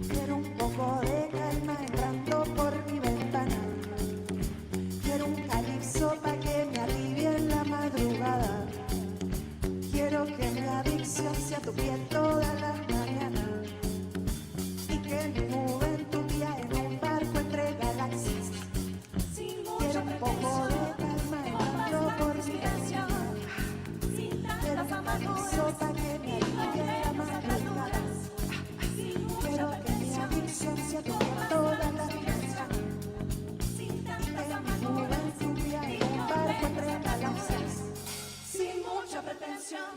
Quiero un poco de calma entrando por mi ventana. Quiero un calipso pa' que me alivie en la madrugada. Quiero que mi adicción sea tu piel toda la mañana. Y que mi juventud viaje en un barco entre galaxias. Quiero un poco de calma entrando por mi ventana. Quiero un calipso pa' que me alivie en la madrugada. Quiero que mi adicción sea tu piel toda la mañana. Y que mi juventud viaje en un barco entre galaxias. Sin mucha pretensión,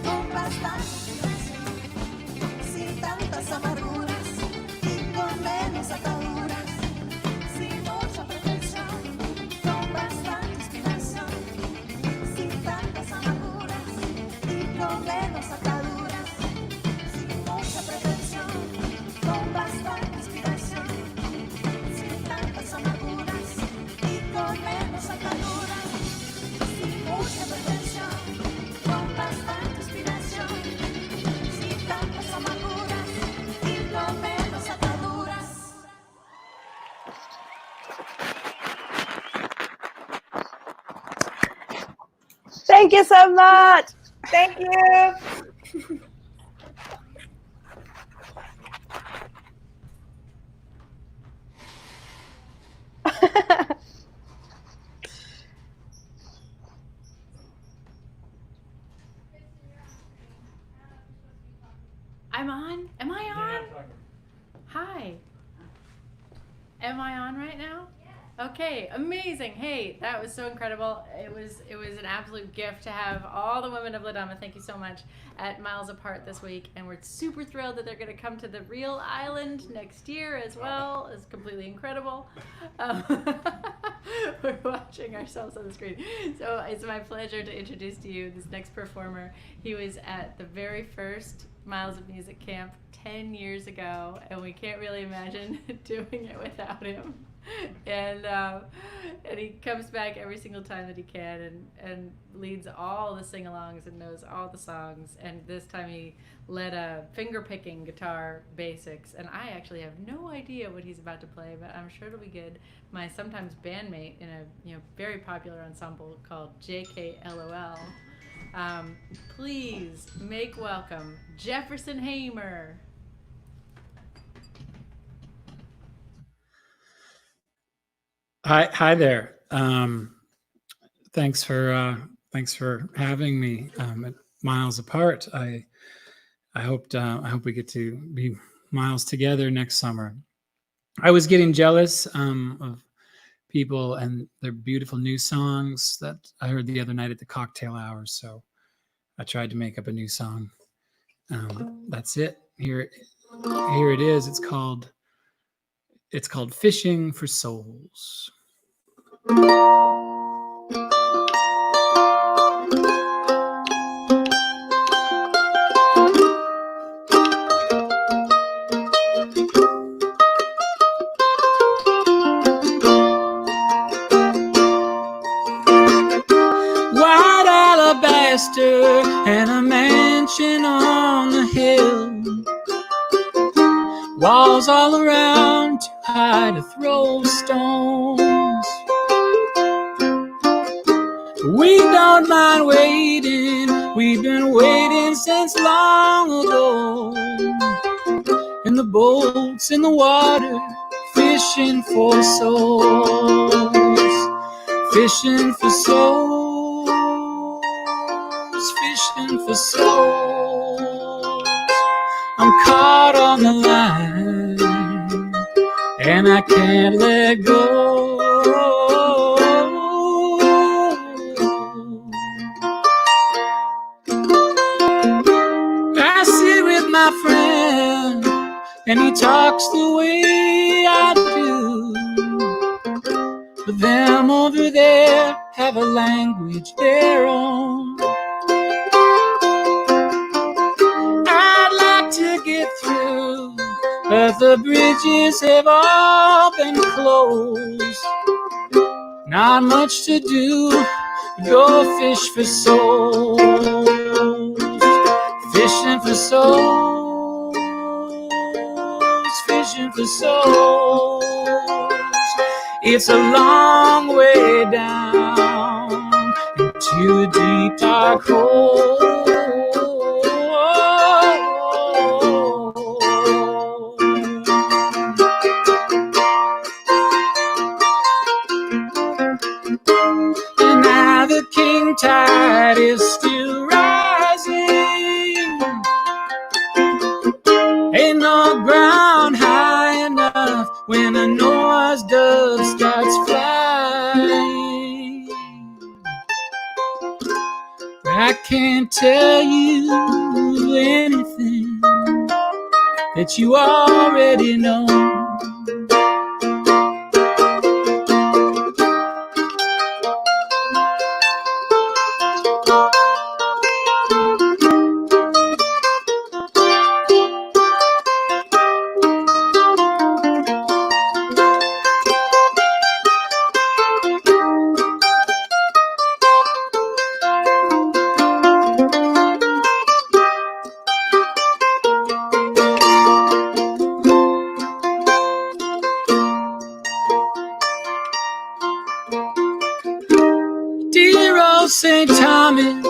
con bastante inspiración, sin tantas amarguras y con menos ataduras. Sin mucha pretensión, con bastante inspiración, sin tantas amarguras y con menos ataduras. Sin mucha pretensión, con bastante inspiración, sin tantas amarguras y con menos ataduras. Sin mucha pretensión, con bastante inspiración, sin tantas amarguras y con menos ataduras. Thank you so much. Thank you. I'm on? Am I on? Hi. Am I on right now? Okay, amazing. Hey, that was so incredible. It was an absolute gift to have all the women of La Dama, thank you so much, at Miles Apart this week. And we're super thrilled that they're going to come to the real island next year as well. It's completely incredible. We're watching ourselves on the screen. So it's my pleasure to introduce to you this next performer. He was at the very first Miles of Music camp 10 years ago, and we can't really imagine doing it without him. and he comes back every single time that he can and leads all the sing-alongs and knows all the songs. And this time he led a finger-picking guitar basics, and I actually have no idea what he's about to play, but I'm sure it'll be good. My sometimes bandmate in a very popular ensemble called JKLOL. Please make welcome Jefferson Hamer. Hi there. Thanks for having me at Miles Apart. I hope we get to be miles together next summer. I was getting jealous of people and their beautiful new songs that I heard the other night at the cocktail hour, so I tried to make up a new song. That's it. Here it is. It's called Fishing for Souls. White alabaster and a mansion on the hill, walls all around too high to throw stones. We don't mind waiting, we've been waiting since long ago. In the boats in the water, fishing for souls, fishing for souls, fishing for souls. I'm caught on the line and I can't let go. I sit with my friend and he talks the way I do, but them over there have a language their own. I'd like to get through, but the bridges have all been closed. Not much to do, go fish for souls, fishing for souls, fishing for souls. It's a long way down into a deep dark hole. And now the king tide is still rising. Ain't no ground high enough when a Noah's dove starts flying. I can't tell you anything that you already know. Dear old St. Thomas,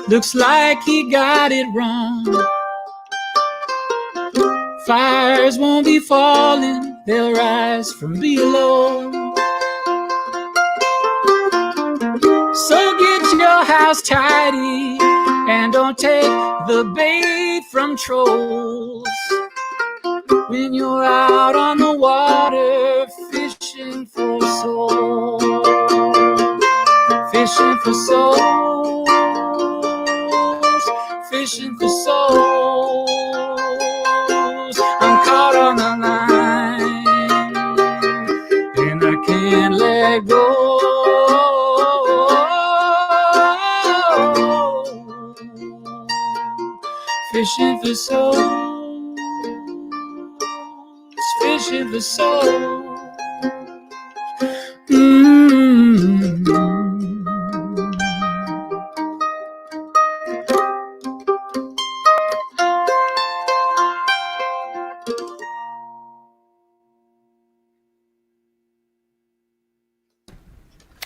looks like he got it wrong. Fires won't be falling, they'll rise from below. So get your house tidy and don't take the bait from trolls. When you're out on the water fishing for souls, fishing for souls, fishing for souls. I'm caught on the line and I can't let go. Fishing for souls, fishing for souls.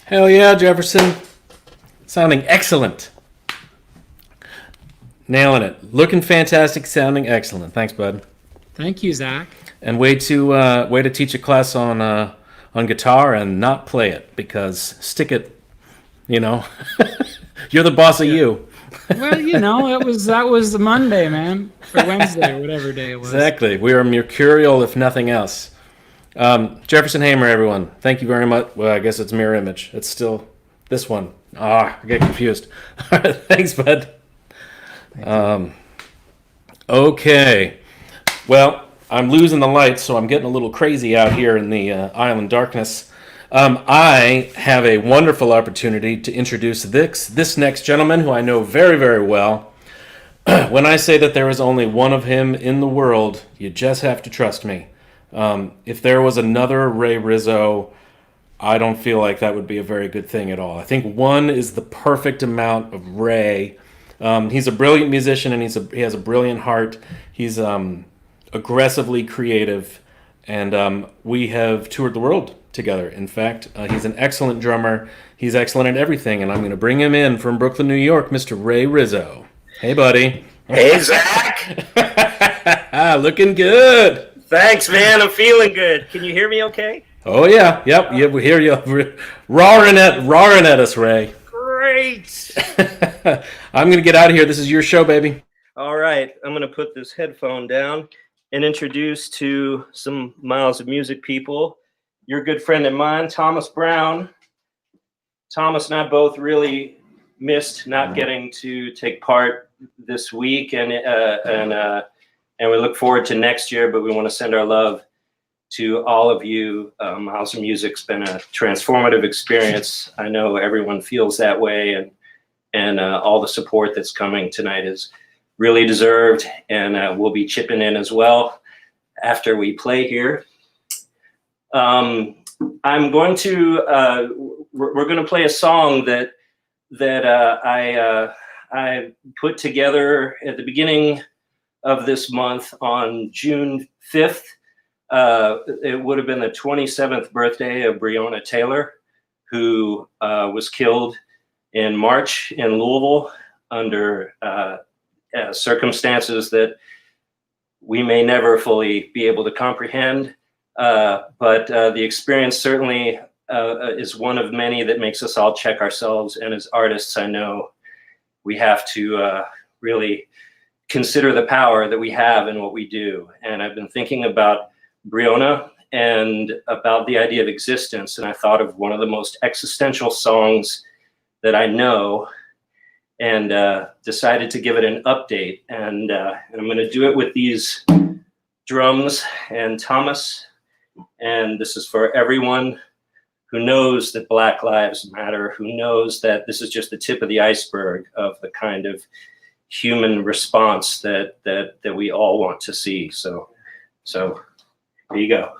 Hell yeah, Jefferson. Sounding excellent. Nailing it. Looking fantastic, sounding excellent. Thanks, bud. Thank you, Zach. And way to teach a class on guitar and not play it, because stick it, you know. You're the boss of you. Well, you know, that was the Monday, man, or Wednesday, or whatever day it was. Exactly. We are mercurial, if nothing else. Jefferson Hamer, everyone. Thank you very much. Well, I guess it's mirror image. It's still this one. I get confused. All right, thanks, bud. Okay. Well, I'm losing the lights, so I'm getting a little crazy out here in the island darkness. I have a wonderful opportunity to introduce this next gentleman, who I know very, very well. When I say that there is only one of him in the world, you just have to trust me. If there was another Ray Rizzo, I don't feel like that would be a very good thing at all. I think one is the perfect amount of Ray. He's a brilliant musician, and he has a brilliant heart. He's aggressively creative, and we have toured the world together. In fact, he's an excellent drummer. He's excellent at everything, and I'm going to bring him in from Brooklyn, New York, Mr. Ray Rizzo. Hey, buddy. Hey, Zach. Looking good. Thanks, man. I'm feeling good. Can you hear me okay? Oh, yeah. Yep. Yeah, we hear you roaring at us, Ray. Great. I'm going to get out of here. This is your show, baby. All right. I'm going to put this headphone down and introduce to some Miles of Music people. Your good friend of mine, Thomas Brown. Thomas and I both really missed not getting to take part this week, and we look forward to next year, but we want to send our love to all of you. Miles of Music's been a transformative experience. I know everyone feels that way, and all the support that's coming tonight is really deserved, and we'll be chipping in as well after we play here. I'm going to we're going to play a song that I put together at the beginning of this month on June 5th. It would have been the 27th birthday of Breonna Taylor, who was killed in March in Louisville under circumstances that we may never fully be able to comprehend. But the experience certainly is one of many that makes us all check ourselves. And as artists, I know we have to really consider the power that we have in what we do. And I've been thinking about Breonna and about the idea of existence. And I thought of one of the most existential songs that I know, and decided to give it an update. And I'm going to do it with these drums and Thomas. And this is for everyone who knows that Black Lives Matter, who knows that this is just the tip of the iceberg of the kind of human response that we all want to see. So here you go.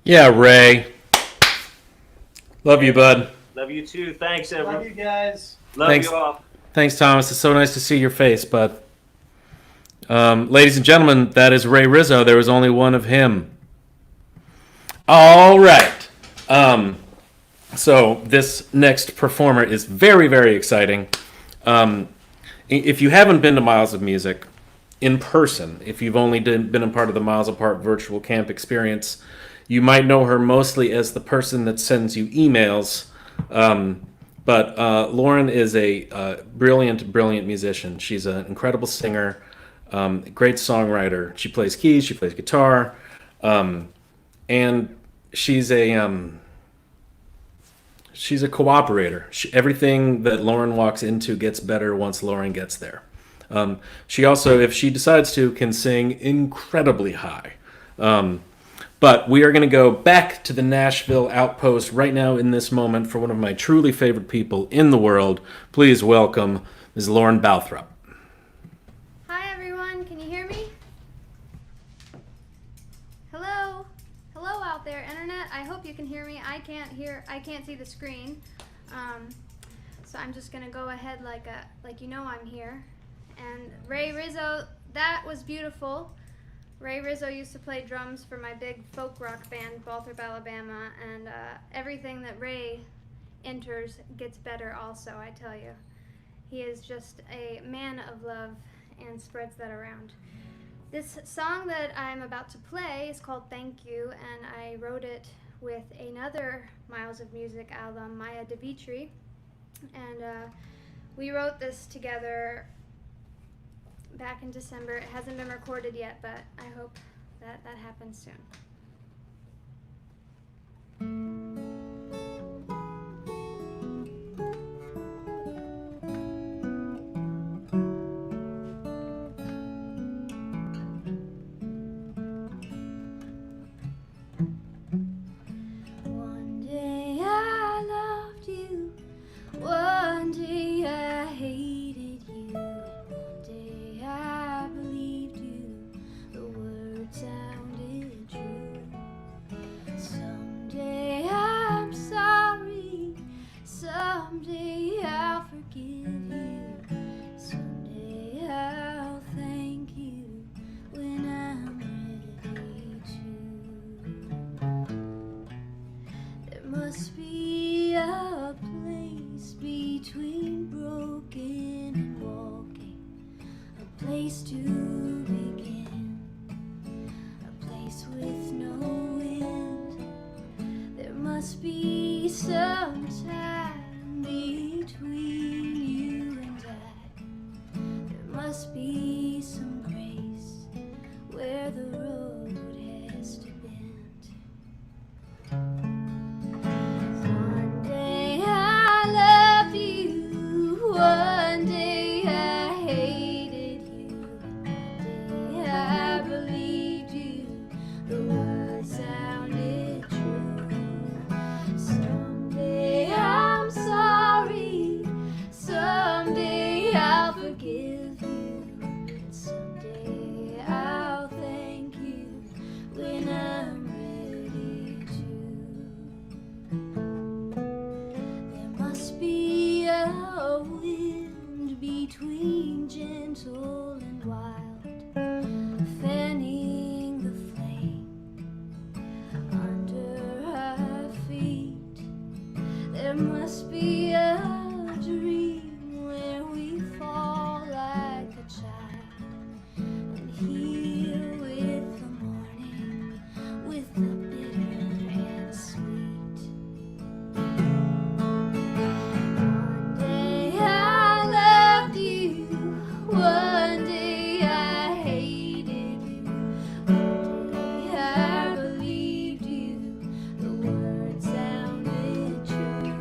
Yeah, Ray. Love you, bud. Love you too. Thanks, everyone. Love you guys. Love Thanks. you all. Thanks, Thomas. It's so nice to see your face, bud. Ladies and gentlemen, that is Ray Rizzo. There was only one of him. All right. So this next performer is very, very exciting. If you haven't been to Miles of Music in person, if you've only been a part of the Miles Apart virtual camp experience, you might know her mostly as the person that sends you emails. But Lauren is a brilliant, brilliant musician. She's an incredible singer, great songwriter. She plays keys, she plays guitar, and she's a cooperator. Everything that Lauren walks into gets better once Lauren gets there. She also, if she decides to, can sing incredibly high. But we are going to go back to the Nashville outpost right now in this moment for one of my truly favorite people in the world. Please welcome Ms. Lauren Balthrop. Hi everyone, can you hear me? Hello? Hello out there, internet. I hope you can hear me. I can't see the screen. So I'm just gonna go ahead like you know I'm here. And Ray Rizzo, that was beautiful. Ray Rizzo used to play drums for my big folk rock band, Balthrop, Alabama, and everything that Ray enters gets better also, I tell you. He is just a man of love and spreads that around. This song that I'm about to play is called Thank You, and I wrote it with another Miles of Music album, Maya DeVitri, and we wrote this together back in December. It hasn't been recorded yet, but I hope that happens soon. One day I loved you, one day I hated you, one day I believed you, the words sounded true. Someday I'm sorry, someday I'll forgive you, someday I'll thank you when I'm ready to. There must be a place between broken and walking, a place to begin, a place with no wind. There must be some time between you and I. There must be some grace where the road has to bend. One day I loved you, one day I hated you, one day I believed you, the words sounded true. Someday I'm sorry, someday I'll forgive you, someday I'll thank you when I'm ready to. There must be a wind between gentle and wild, fanning the flame under our feet. There must be a dream where we fall like a child and heal with the morning, with the bitter and sweet. One day I loved you, one day I hated you, one day I believed you, the words sounded true.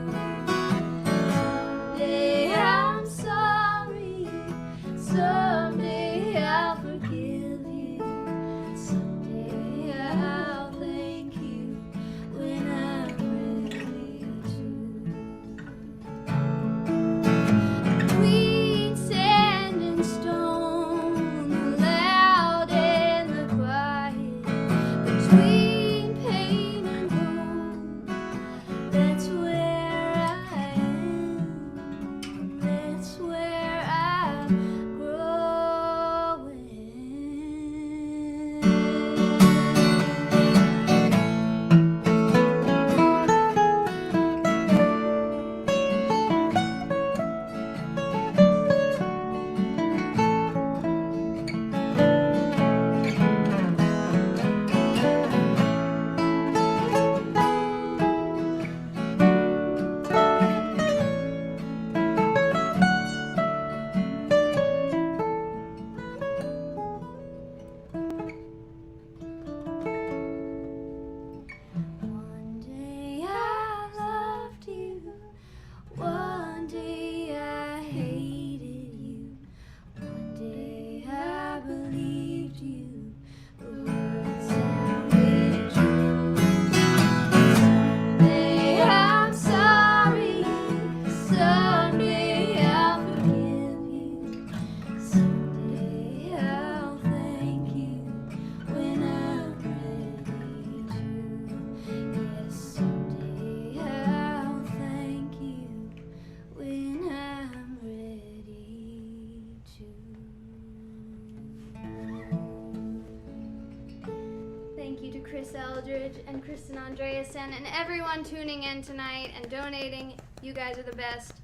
Eldridge and Kristen Andreasen and everyone tuning in tonight and donating. You guys are the best.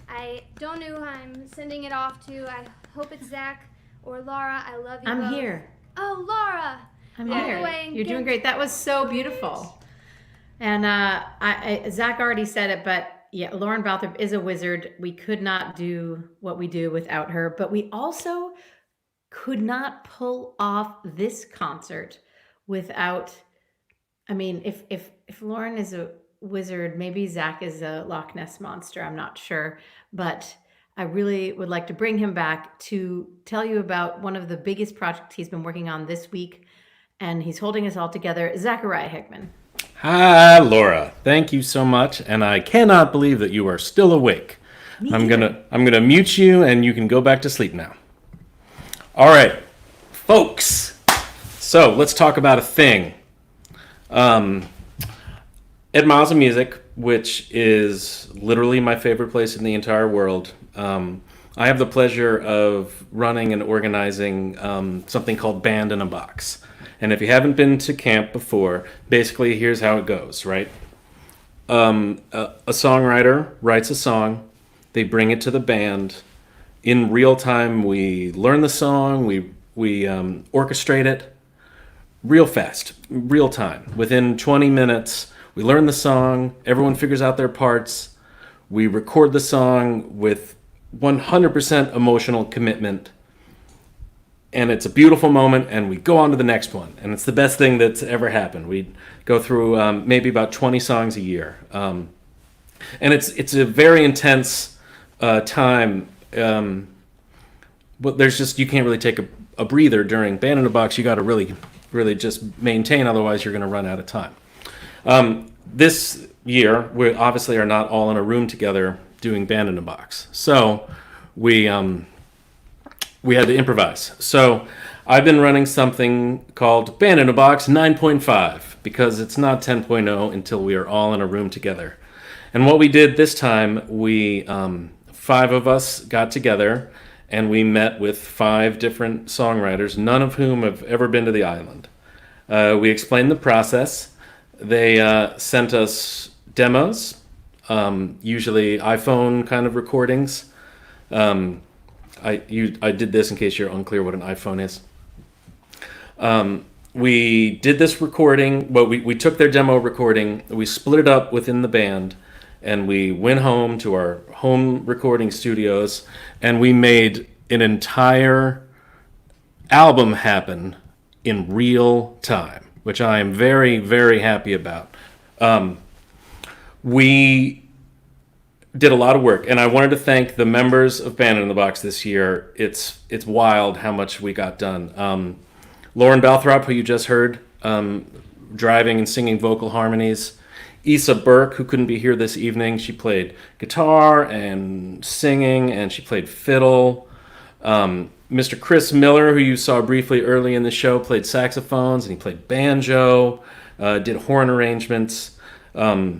I don't know who I'm sending it off to. I hope it's Zach or Laura. I love you I'm both. here. Oh, Laura! I'm Walk here. away and You're doing get- great. That was so beautiful. And Zach already said it, but yeah, Lauren Balthrop is a wizard. We could not do what we do without her, but we also could not pull off this concert without. I mean, if Lauren is a wizard, maybe Zach is a Loch Ness monster. I'm not sure, but I really would like to bring him back to tell you about one of the biggest projects he's been working on this week, and he's holding us all together. Zachariah Hickman. Hi, Laura. Thank you so much, and I cannot believe that you are still awake. I'm gonna mute you, and you can go back to sleep now. All right, folks. So let's talk about a thing. At Miles of Music, which is literally my favorite place in the entire world, I have the pleasure of running and organizing something called Band in a Box. And if you haven't been to camp before, basically here's how it goes, right? A songwriter writes a song, they bring it to the band. In real time, we learn the song, we orchestrate it real fast, real time. Within 20 minutes, we learn the song, everyone figures out their parts, we record the song with 100% emotional commitment, and it's a beautiful moment, and we go on to the next one, and it's the best thing that's ever happened. We go through maybe about 20 songs a year, and it's a very intense time. But there's just, you can't really take a breather during Band in a Box. You got to really just maintain, otherwise you're going to run out of time. This year, we obviously are not all in a room together doing Band in a Box, so we had to improvise. So I've been running something called Band in a Box 9.5 because it's not 10.0 until we are all in a room together. And what we did this time, we 5 of us got together and we met with 5 different songwriters, none of whom have ever been to the island. We explained the process. They sent us demos, usually iPhone kind of recordings. I did this in case you're unclear what an iPhone is. We did this recording, well, we took their demo recording, we split it up within the band, and we went home to our home recording studios, and we made an entire album happen in real time, which I am very, very happy about. We did a lot of work, and I wanted to thank the members of Band in the Box this year. It's wild how much we got done. Lauren Balthrop, who you just heard, driving and singing vocal harmonies. Issa Burke, who couldn't be here this evening, she played guitar and singing, and she played fiddle. Mr. Chris Miller, who you saw briefly early in the show, played saxophones, and he played banjo, did horn arrangements. My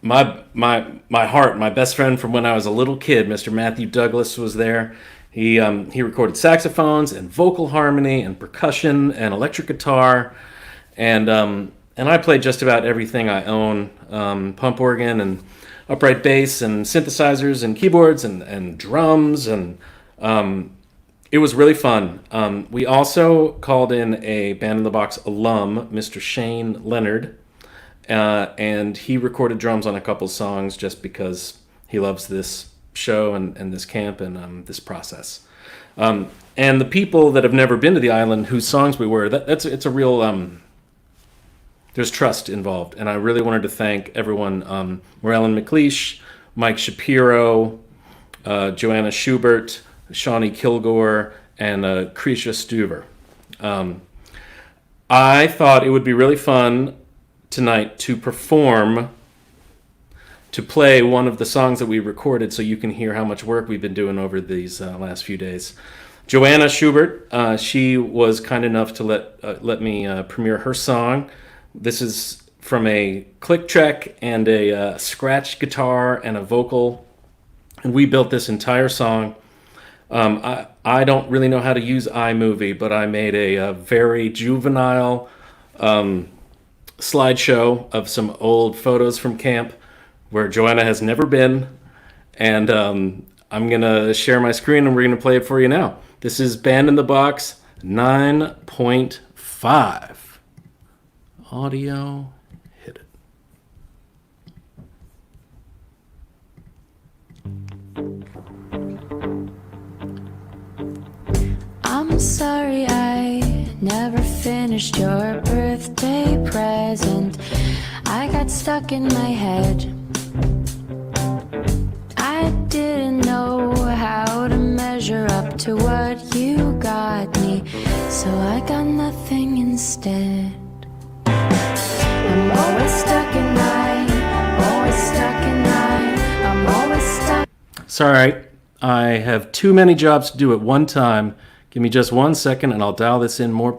heart, my best friend from when I was a little kid, Mr. Matthew Douglas, was there. He recorded saxophones and vocal harmony and percussion and electric guitar, and I played just about everything I own, pump organ and upright bass and synthesizers and keyboards and drums, and it was really fun. We also called in a Band in the Box alum, Mr. Shane Leonard, and he recorded drums on a couple songs just because he loves this show and this camp and this process. And the people that have never been to the island whose songs we were, it's a real, there's trust involved. And I really wanted to thank everyone, Morellen McLeish, Mike Shapiro, Joanna Schubert, Shawnee Kilgore, and Krisha Stuver. I thought it would be really fun tonight to play one of the songs that we recorded so you can hear how much work we've been doing over these last few days. Joanna Schubert, she was kind enough to let me premiere her song. This is from a click track and a scratch guitar and a vocal, and we built this entire song. I don't really know how to use iMovie, but I made a very juvenile slideshow of some old photos from camp where Joanna has never been. And I'm going to share my screen and we're going to play it for you now. This is Band in the Box 9.5. Audio, hit it. I'm sorry I never finished your birthday present. I got stuck in my head. I didn't know how to measure up to what you got me, so I got nothing instead. I'm always stuck in nine, always stuck in nine, I'm always stuck. Sorry, I have too many jobs to do at one time. Give me just 1 second and I'll dial this in more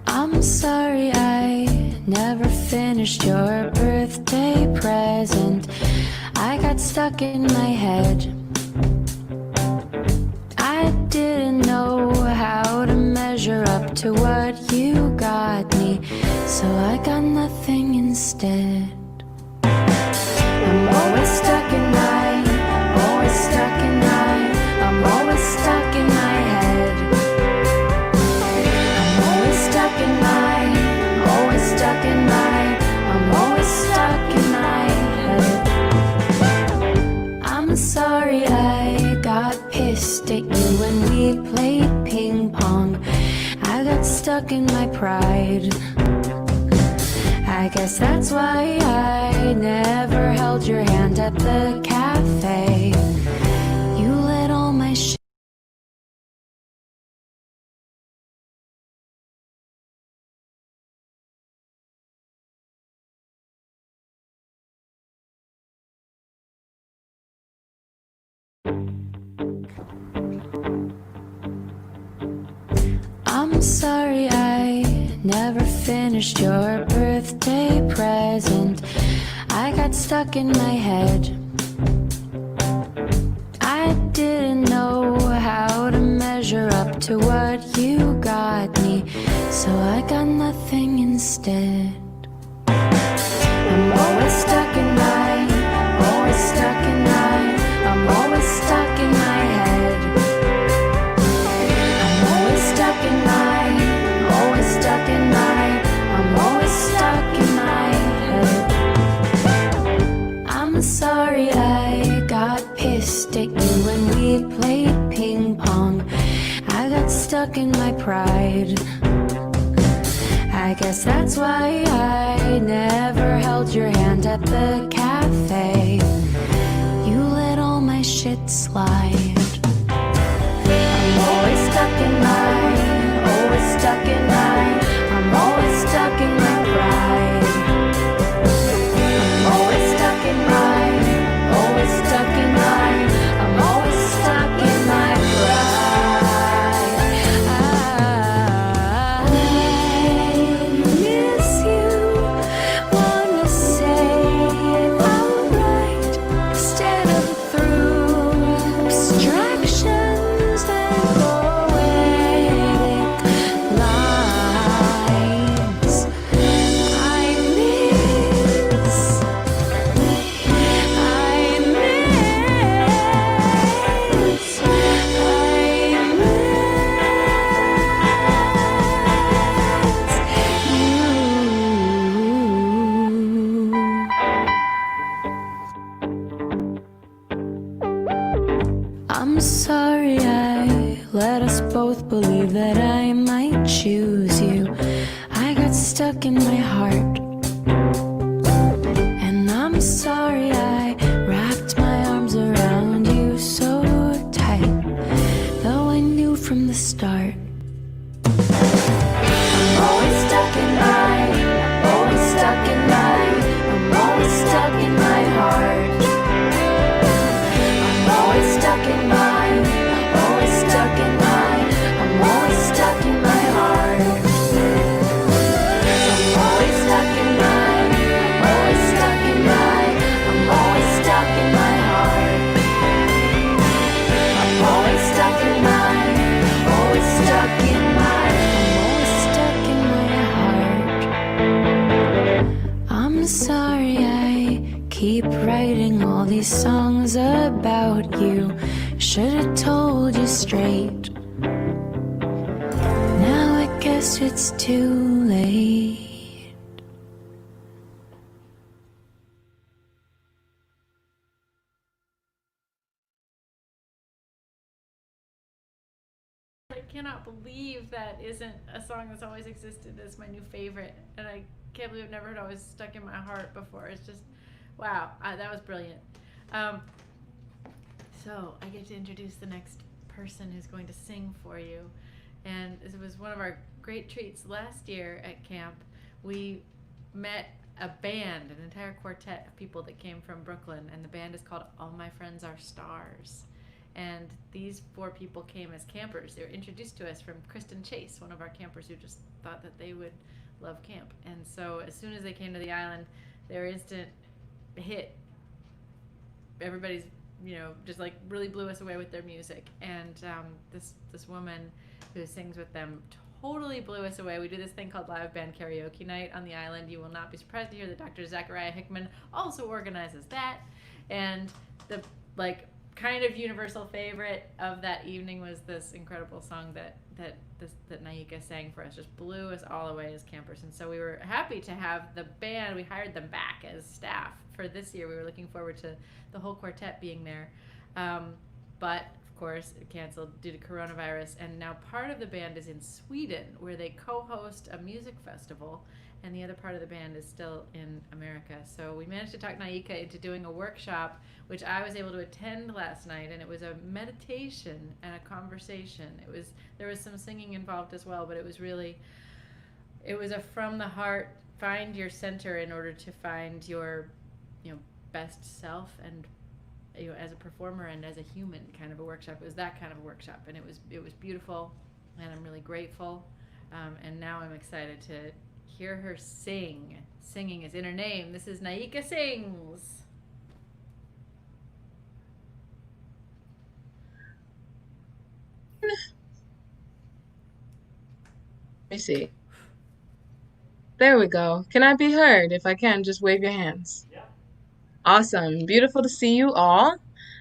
I'm sorry I never finished your birthday present. I got stuck in my head. I didn't know how to measure up to what you got me, so I got nothing instead. I'm always stuck in nine, always stuck in nine, I'm always stuck in my head. I'm always stuck in nine, always stuck in nine, I'm always stuck in my head. I'm sorry I got pissed at you when we played ping pong. I got stuck in my pride. I guess that's why I never held your hand at the cafe. You let all my shit. I'm sorry I never finished your birthday present. I got stuck in my head. I didn't know how to measure up to what you got me, so I got nothing instead. I'm always stuck in nine, always stuck in nine, I'm always stuck in my head. I'm always stuck in nine, always stuck in nine, I'm always stuck in my head. I'm sorry I got pissed at you when we played ping pong. I got stuck in my pride. I guess that's why I never held your hand at the cafe. You let all my shit slide. I'm always stuck in nine, always stuck in nine, I'm always stuck in my pride. I'm always stuck in nine, always stuck in nine, I'm always stuck in my pride. I'm sorry I let us both believe that I might choose you. I got stuck in my heart. And I'm sorry I wrapped my arms around you so tight, though I knew from the start. I'm always stuck in nine, always stuck in nine, I'm always stuck in my heart. Always stuck in mine, always stuck in mine, I'm always stuck in my heart. I'm keep writing all these songs about you. Should've told you straight. Now I guess it's too late. I cannot believe that isn't a song that's always existed as my new favorite, and I can't believe I've never heard it always stuck in my heart before. It's just, wow, that was brilliant. So I get to introduce the next person who's going to sing for you, and it was one of our great treats last year at camp. We met a band, an entire quartet of people that came from Brooklyn, and the band is called All My Friends Are Stars. And these 4 people came as campers. They were introduced to us from Kristen Chase, one of our campers who just thought that they would love camp. And so as soon as they came to the island, their instant hit, everybody's, just like really blew us away with their music. And this woman who sings with them totally blew us away. We do this thing called live band karaoke night on the island. You will not be surprised to hear that Dr. Zachariah Hickman also organizes that. And the kind of universal favorite of that evening was this incredible song that Naika sang for us. Just blew us all away as campers. And so we were happy to have the band. We hired them back as staff for this year. We were looking forward to the whole quartet being there. But of course it canceled due to coronavirus, and now part of the band is in Sweden, where they co-host a music festival, and the other part of the band is still in America. So we managed to talk Naika into doing a workshop, which I was able to attend last night, and it was a meditation and a conversation. There was some singing involved as well, but it was a from the heart, find your center in order to find your best self, and as a performer and as a human kind of a workshop. It was that kind of a workshop, and it was beautiful, and I'm really grateful. And now I'm excited to hear her sing. Singing is in her name. This is Naika Sings. Let me see. There we go. Can I be heard? If I can, just wave your hands. Yeah. Awesome. Beautiful to see you all.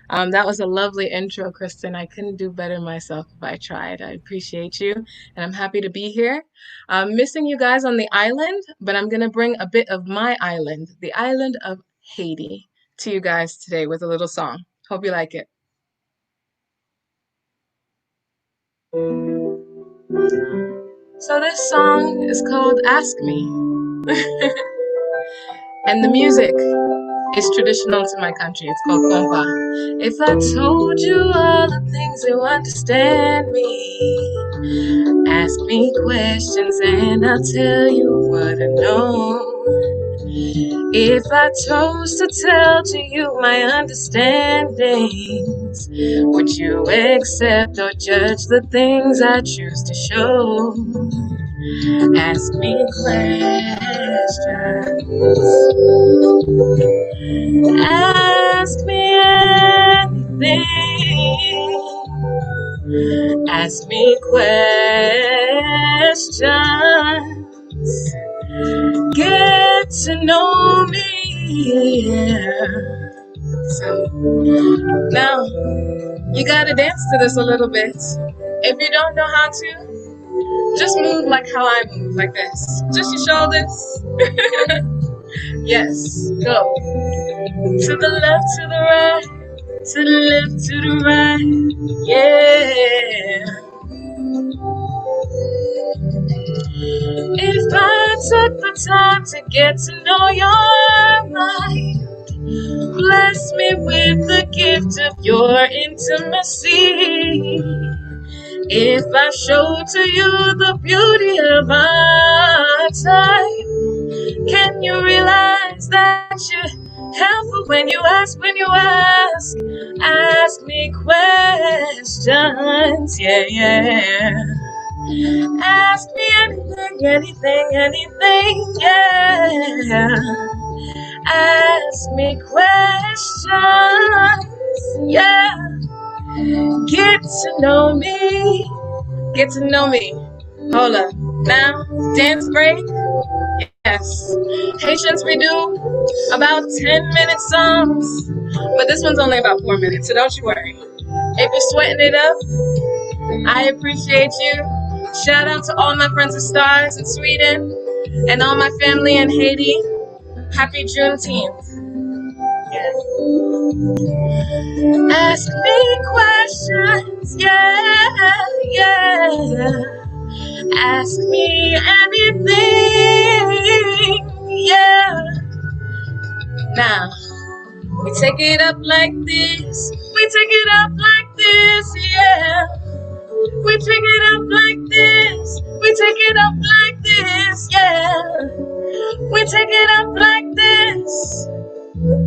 That was a lovely intro, Kristen. I couldn't do better myself if I tried. I appreciate you, and I'm happy to be here. I'm missing you guys on the island, but I'm going to bring a bit of my island, the island of Haiti, to you guys today with a little song. Hope you like it. So this song is called Ask Me. And the music is traditional to my country. It's called compa. If I told you all the things you understand me, ask me questions and I'll tell you what I know. If I chose to tell to you my understandings, would you accept or judge the things I choose to show? Ask me questions. Ask me anything. Ask me questions. Get to know me. So now you gotta dance to this a little bit. If you don't know how to, just move like how I move, like this. Just your shoulders. Yes, go. To the left, to the right, to the left, to the right. Yeah. If I took the time to get to know your mind, bless me with the gift of your intimacy. If I show to you the beauty of our time, can you realize that you're helpful when you ask, ask me questions, yeah. Ask me anything, yeah. Ask me questions, yeah. Get to know me. Hold up. Now, dance break. Yes. Haitians, we do about 10-minute songs, but this one's only about 4 minutes, so don't you worry. If you're sweating it up, I appreciate you. Shout out to all my friends and stars in Sweden and all my family in Haiti. Happy Juneteenth. Yeah. Ask me questions, yeah, yeah. Ask me anything, yeah. Now, we take it up like this. We take it up like this, yeah. We take it up like this. We take it up like this, yeah. We take it up like this.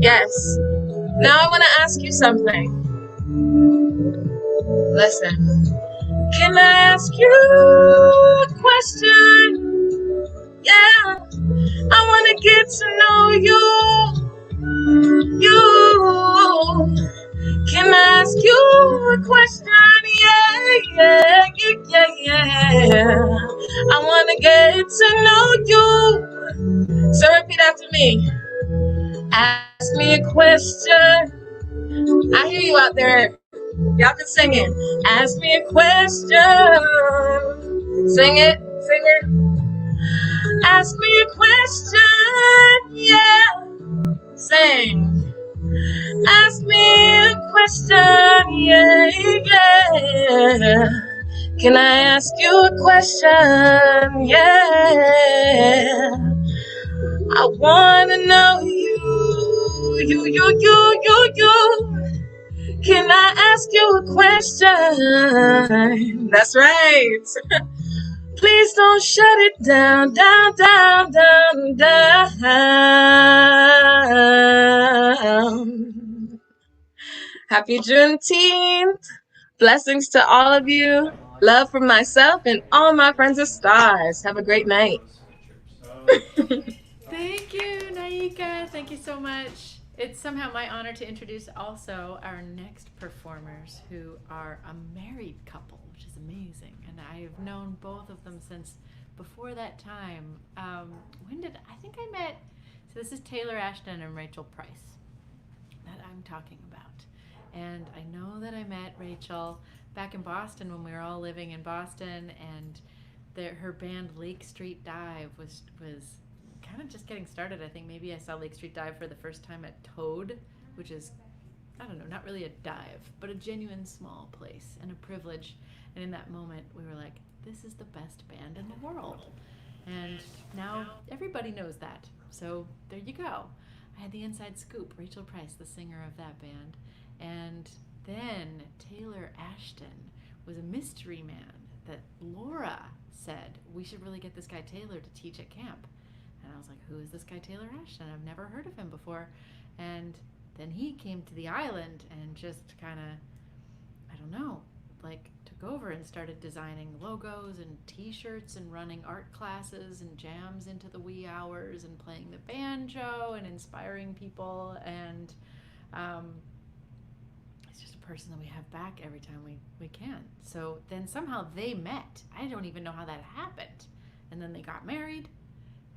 Yes. Now I want to ask you something. Listen. Can I ask you a question? Yeah. I want to get to know you. You. Can I ask you a question? Yeah, yeah, yeah, yeah, yeah. I want to get to know you. So repeat after me. Ask me a question. I hear you out there. Y'all can sing it. Ask me a question. Sing it, sing it. Ask me a question. Yeah. Sing. Ask me a question. Yeah, yeah. Can I ask you a question? Yeah. I wanna know you. Can I ask you a question? That's right. Please don't shut it down, down, down, down, down. Happy Juneteenth. Blessings to all of you. Love from myself and all my friends and stars. Have a great night. Thank you, Naika. Thank you so much. It's somehow my honor to introduce also our next performers, who are a married couple, which is amazing. And I've known both of them since before that time. I think I met, so this is Taylor Ashton and Rachel Price that I'm talking about. And I know that I met Rachel back in Boston when we were all living in Boston, and her band Lake Street Dive was kind of just getting started. I think maybe I saw Lake Street Dive for the first time at Toad, which is, I don't know, not really a dive, but a genuine small place and a privilege. And in that moment, we were like, this is the best band in the world. And now everybody knows that. So there you go. I had the inside scoop. Rachel Price, the singer of that band. And then Taylor Ashton was a mystery man that Laura said, we should really get this guy Taylor to teach at camp. And I was like, who is this guy Taylor Ashton? I've never heard of him before. And then he came to the island and just kind of, I don't know, like took over and started designing logos and t-shirts and running art classes and jams into the wee hours and playing the banjo and inspiring people. And it's just a person that we have back every time we can. So then somehow they met. I don't even know how that happened. And then they got married.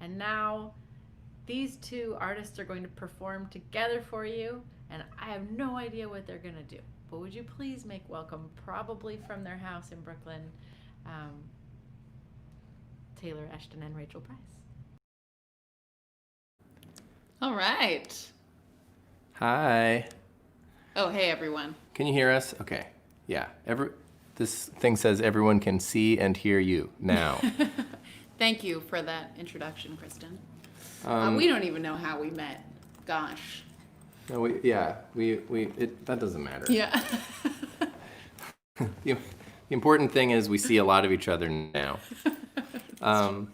And now these two artists are going to perform together for you, and I have no idea what they're going to do. But would you please make welcome, probably from their house in Brooklyn, Taylor Ashton and Rachel Price. All right. Hi. Oh, hey, everyone. Can you hear us? Okay. Yeah. This thing says everyone can see and hear you now. Thank you for that introduction, Kristen. We don't even know how we met. Gosh. No, that doesn't matter. Yeah. The important thing is we see a lot of each other now.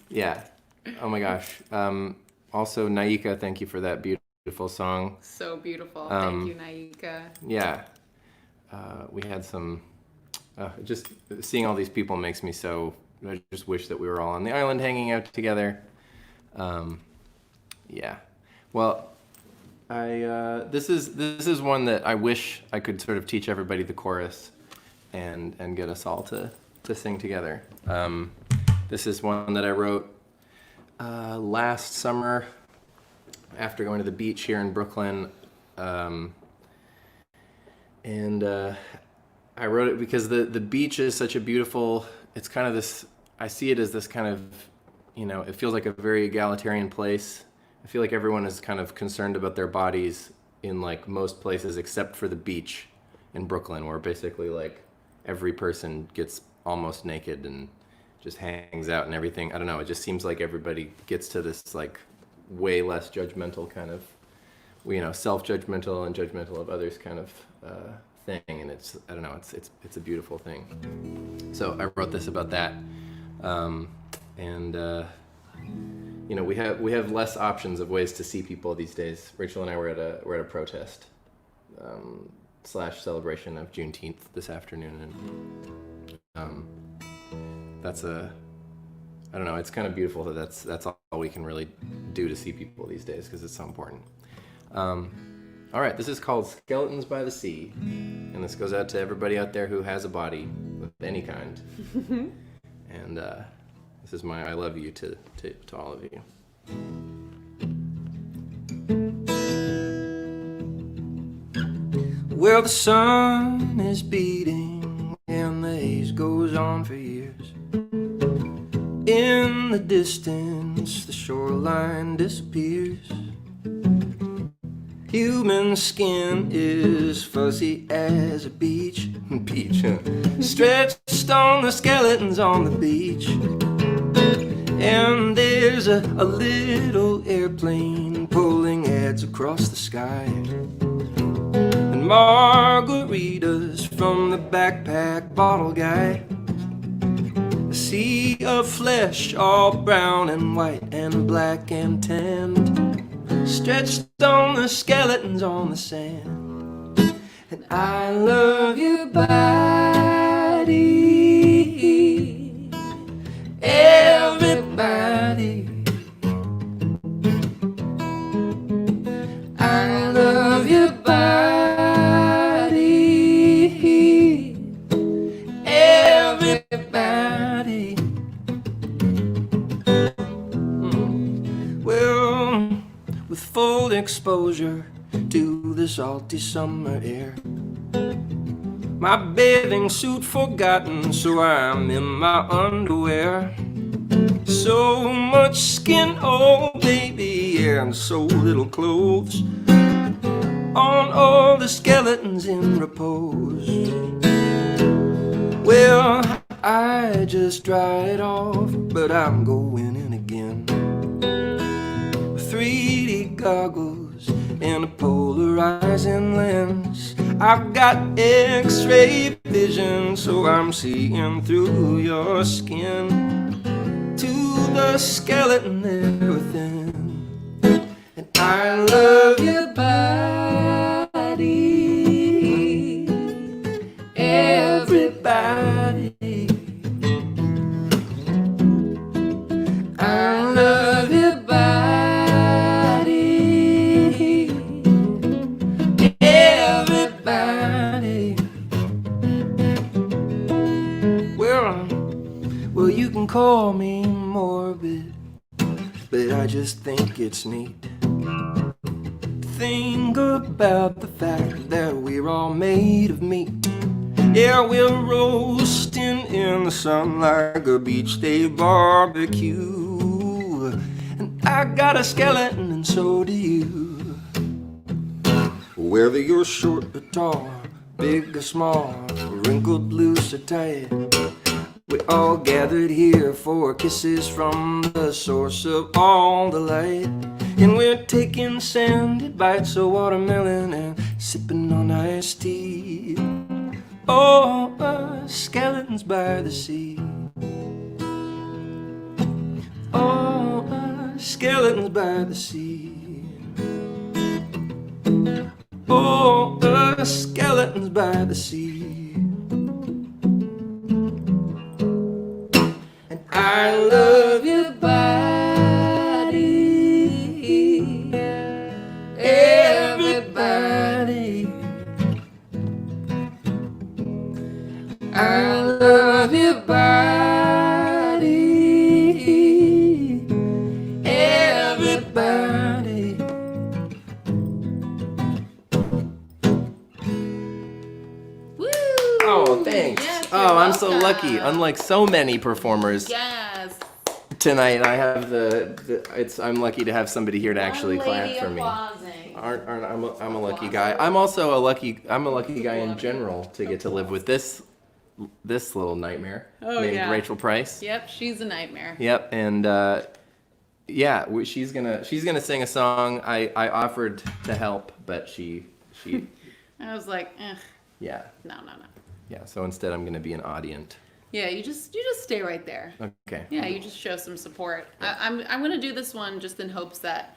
Yeah. Oh my gosh. Also, Naika, thank you for that beautiful song. So beautiful. Thank you, Naika. Yeah. We had some, just seeing all these people makes me so, I just wish that we were all on the island hanging out together. Yeah. Well, this is one that I wish I could sort of teach everybody the chorus and get us all to sing together. This is one that I wrote last summer after going to the beach here in Brooklyn. And I wrote it because the beach is such a beautiful, it's kind of this, I see it as this kind of, it feels like a very egalitarian place. I feel like everyone is kind of concerned about their bodies in like most places except for the beach in Brooklyn, where basically like every person gets almost naked and just hangs out and everything. I don't know, it just seems like everybody gets to this like way less judgmental kind of, self-judgmental and judgmental of others kind of thing, and it's, I don't know, it's a beautiful thing. So I wrote this about that, we have less options of ways to see people these days. Rachel and I were at a protest / celebration of Juneteenth this afternoon, and that's I don't know, it's kind of beautiful that that's all we can really do to see people these days because it's so important. All right, this is called Skeletons by the Sea, and this goes out to everybody out there who has a body of any kind. And this is my I love you to all of you. Well, the sun is beating and the haze goes on for years. In the distance, the shoreline disappears. Human skin is fuzzy as a beach. Stretched on the skeletons on the beach. And there's a little airplane pulling heads across the sky. And margaritas from the backpack bottle guy. A sea of flesh, all brown and white and black and tanned, stretched on the skeletons on the sand. And I love your body, everybody. I love your body, everybody. Well, with full exposure to the salty summer air, my bathing suit forgotten, so I'm in my underwear. So much skin, oh baby, and so little clothes on all the skeletons in repose. Well, I just dry it off, but I'm going in again. 3D goggles and a polarizing lens. I've got X-ray vision, so I'm seeing through your skin to the skeleton there within. And I love your body, everybody. I love your body, everybody. Well, you can call me morbid, but I just think it's neat. Think about the fact that we're all made of meat. Yeah, we're roasting in the sun like a beach day barbecue. And I got a skeleton and so do you. Whether you're short or tall, big or small, wrinkled, loose or tight, we're all gathered here for kisses from the source of all the light. And we're taking sandy bites of watermelon and sipping on iced tea. Oh, skeletons by the sea. Oh, skeletons by the sea. Oh, skeletons by the sea. And I love your body, everybody. I love your body, Oh, I'm so lucky. Unlike so many performers Yes. tonight, I have I'm lucky to have somebody here to actually clap for me. I'm a lucky guy. I'm also a lucky guy in general to get to live with this little nightmare named Rachel Price. Yep, she's a nightmare. Yep, and she's gonna sing a song. I offered to help, but she I was like, yeah. No. Yeah, so instead I'm gonna be an audience. Yeah, you just stay right there. Okay. Yeah, you just show some support. I'm gonna do this one just in hopes that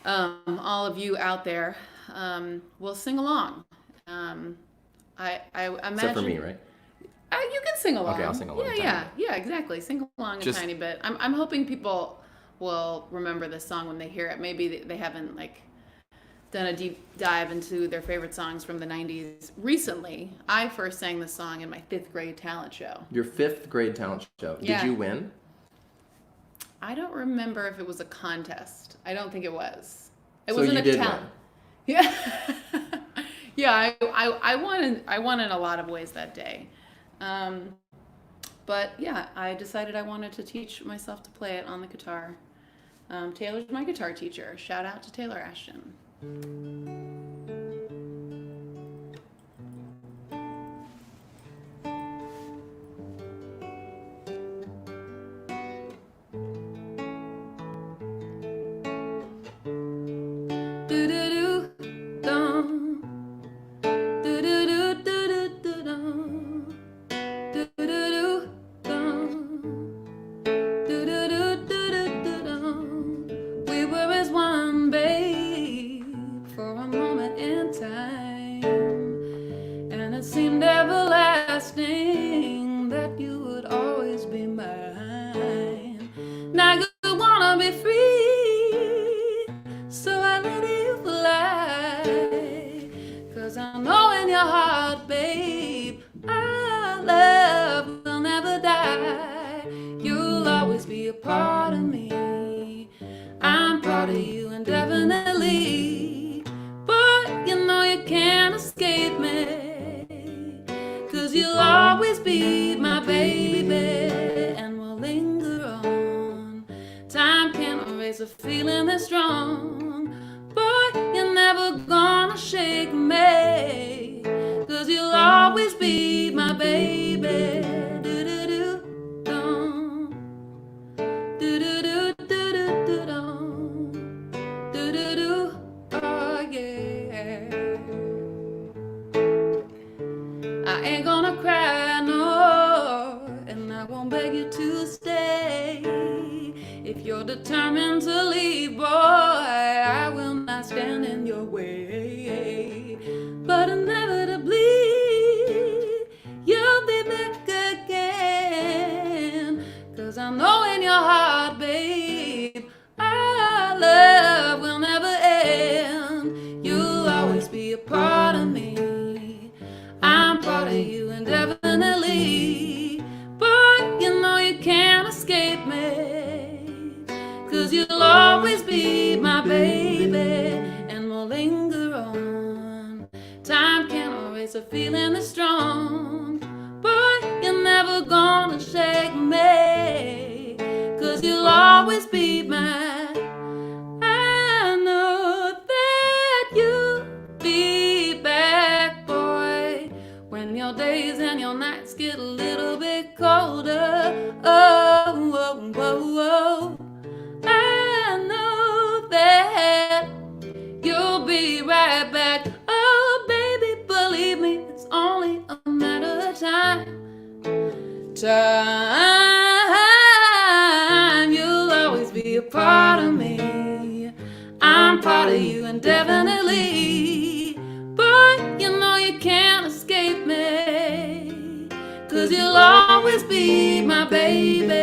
all of you out there will sing along. I imagine. Except for me, right? You can sing along. Okay, I'll sing along. Yeah, exactly. Sing along a tiny bit. I'm hoping people will remember this song when they hear it. Maybe they haven't done a deep dive into their favorite songs from the 90s recently. I first sang this song in my 5th grade talent show. Your 5th grade talent show. Yeah. Did you win? I don't remember if it was a contest. I don't think it was. It So wasn't you a did talent. win. Yeah. Yeah, I won in a lot of ways that day. But yeah, I decided I wanted to teach myself to play it on the guitar. Taylor's my guitar teacher. Shout out to Taylor Ashton. We were as one, babe, for a moment in time, and it seemed everlasting that you would always be mine. Now you wanna be free, so I let you fly, 'cause I know in your heart, babe, our love will never die. You'll always be a part of me. I'm proud of you indefinitely, but you know you can't escape me, 'cause you'll always be my baby, and we'll linger on. Time can't erase a feeling that's strong, but you're never gonna shake me, 'cause you'll always be my baby. I ain't gonna cry, no, and I won't beg you to stay. If you're determined to leave, boy, I will not stand in your way. But inevitably, you'll be back again, 'cause I know in your heart, babe, our love will never end. You'll always be a part of me. I'm proud of you indefinitely, but you know you can't escape me, 'cause you'll always be my baby, and we'll linger on. Time can't erase a feeling that's strong, but you're never gonna shake me, 'cause you'll always be mine. I know that you'll be back, boy, when your days and your nights get a little bit colder. Oh, oh, oh, oh. I know that you'll be right back. Oh, baby, believe me, it's only a matter of time. You'll always be a part of me. I'm part of you indefinitely, but you know you can't escape me, 'cause you'll always be my baby,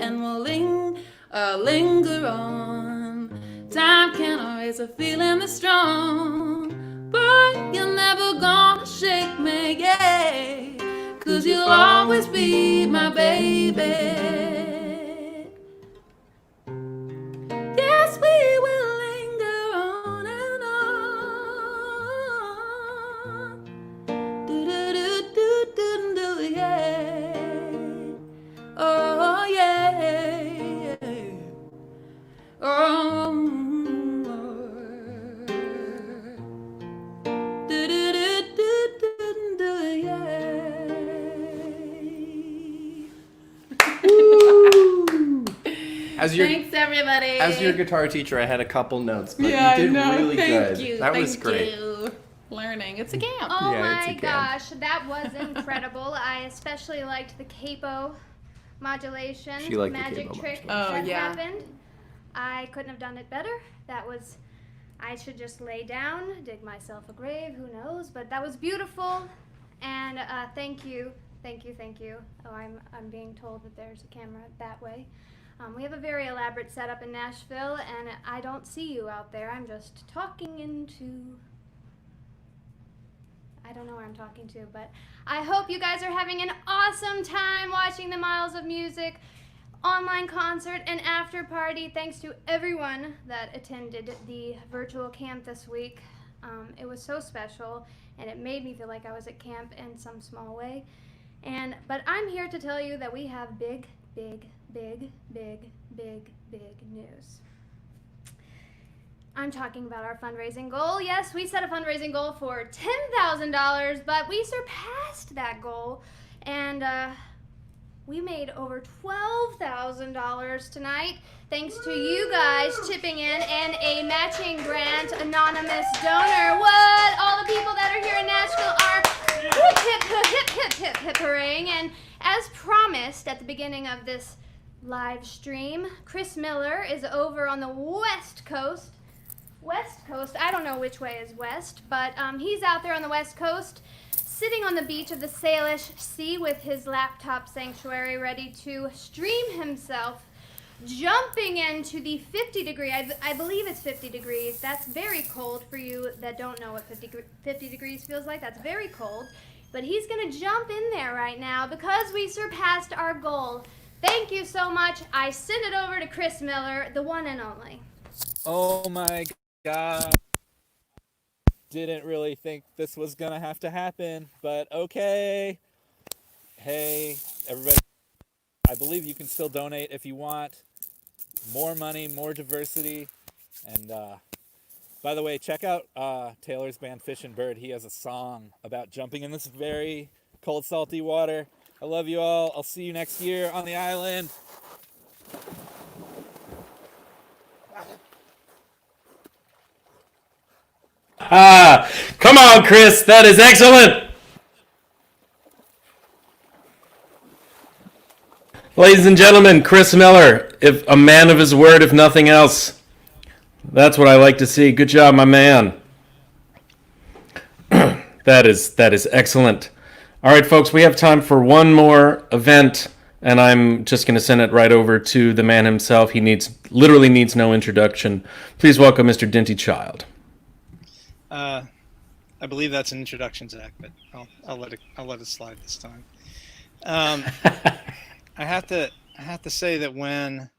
and we'll linger on. Time can't erase a feeling that's strong, but you're never gonna shake me, yeah, 'cause you'll always be my baby. Yes, we will linger on and on. Do, do, do, do, do, do, As your Thanks, everybody. as your guitar teacher, I had a couple notes, but Yeah, you did I know. really Thank good. you. That was Thank great. you. Learning. It's a camp. Oh Yeah, it's a my camp. gosh, that was incredible. I especially liked the capo modulation She liked the magic capo trick modulation. Oh, that yeah. happened. I couldn't have done it better. That was, I should just lay down, dig myself a grave, who knows, but that was beautiful. And thank you. Oh, I'm being told that there's a camera that way. We have a very elaborate setup in Nashville, and I don't see you out there. I'm just talking into, I don't know where I'm talking to, but I hope you guys are having an awesome time watching the Miles of Music online concert and after party. Thanks to everyone that attended the virtual camp this week. It was so special, and it made me feel like I was at camp in some small way. But I'm here to tell you that we have big news. I'm talking about our fundraising goal. Yes, we set a fundraising goal for $10,000, but we surpassed that goal, and we made over $12,000 tonight, thanks to you guys chipping in and a matching grant anonymous donor. What? All the people that are here in Nashville are hip hurraying. And as promised at the beginning of this live stream, Chris Miller is over on the West Coast. I don't know which way is west, but he's out there on the West Coast, sitting on the beach of the Salish Sea with his laptop sanctuary, ready to stream himself, jumping into the 50-degree, I believe it's 50 degrees. That's very cold for you that don't know what 50 degrees feels like. That's very cold. But he's going to jump in there right now because we surpassed our goal. Thank you so much. I send it over to Chris Miller, the one and only. Oh my God. Didn't really think this was gonna have to happen, but okay. Hey, everybody, I believe you can still donate if you want. More money, more diversity. And by the way, check out Taylor's band Fish and Bird. He has a song about jumping in this very cold, salty water. I love you all. I'll see you next year on the island. Come on, Chris. That is excellent. Ladies and gentlemen, Chris Miller, if a man of his word, if nothing else. That's what I like to see. Good job, my man. That is excellent. All right, folks, we have time for one more event, and I'm just going to send it right over to the man himself. He literally needs no introduction. Please welcome Mr. Dinty Child. I believe that's an introduction, Zach, but I'll let it slide this time. I have to say that when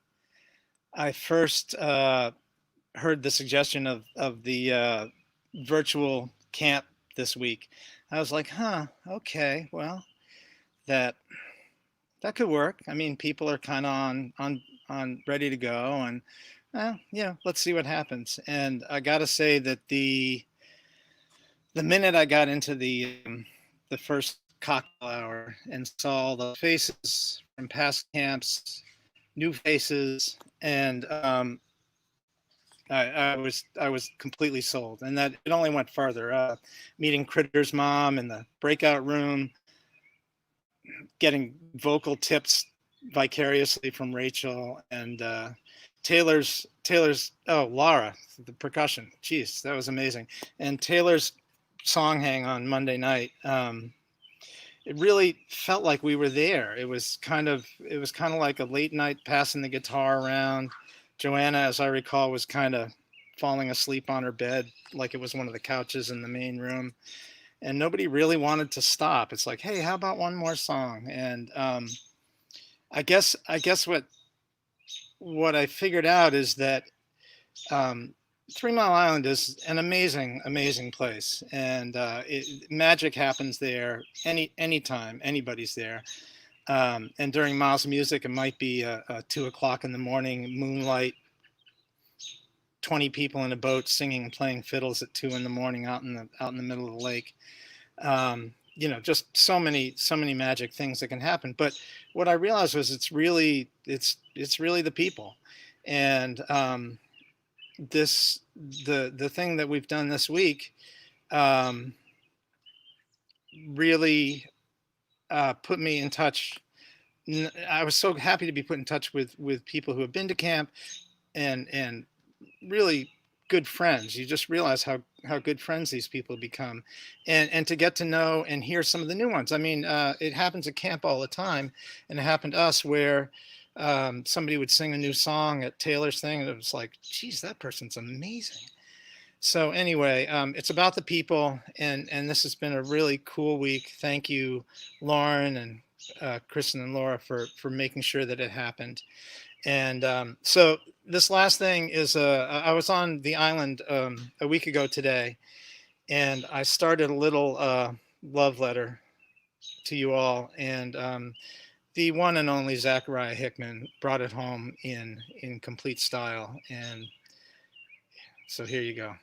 I first heard the suggestion of the virtual camp this week, I was like, okay, well, that could work. I mean, people are kind of on ready to go, and yeah, let's see what happens. And I got to say that the minute I got into the first cocktail hour and saw all the faces from past camps, new faces, and I was completely sold. And that it only went further. Meeting Critter's mom in the breakout room, getting vocal tips vicariously from Rachel, and Taylor's Laura, the percussion. Jeez, that was amazing. And Taylor's song hang on Monday night. It really felt like we were there. It was kind of like a late night passing the guitar around. Joanna, as I recall, was kind of falling asleep on her bed, like it was one of the couches in the main room, and nobody really wanted to stop. It's like, hey, how about one more song? And I guess what I figured out is that 3 Mile Island is an amazing place, and magic happens there anytime anybody's there. And during Miles of Music, it might be 2 o'clock in the morning, moonlight, 20 people in a boat singing and playing fiddles at 2 in the morning out in the middle of the lake. just so many magic things that can happen. But what I realized was it's really the people. And the thing that we've done this week really put me in touch. I was so happy to be put in touch with people who have been to camp and really good friends. You just realize how good friends these people become, and to get to know and hear some of the new ones. I mean, it happens at camp all the time, and it happened to us where somebody would sing a new song at Taylor's thing, and it was like, geez, that person's amazing. So anyway, it's about the people, and this has been a really cool week. Thank you, Lauren and Kristen and Laura for making sure that it happened. And so this last thing is I was on the island a week ago today, and I started a little love letter to you all, and the one and only Zachariah Hickman brought it home in complete style. And so here you go.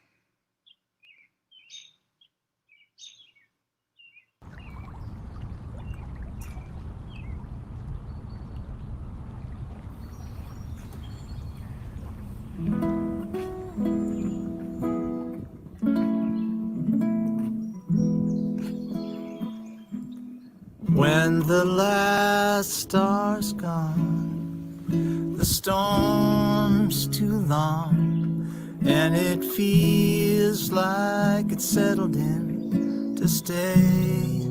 When the last star's gone, the storm's too long, and it feels like it's settled in to stay.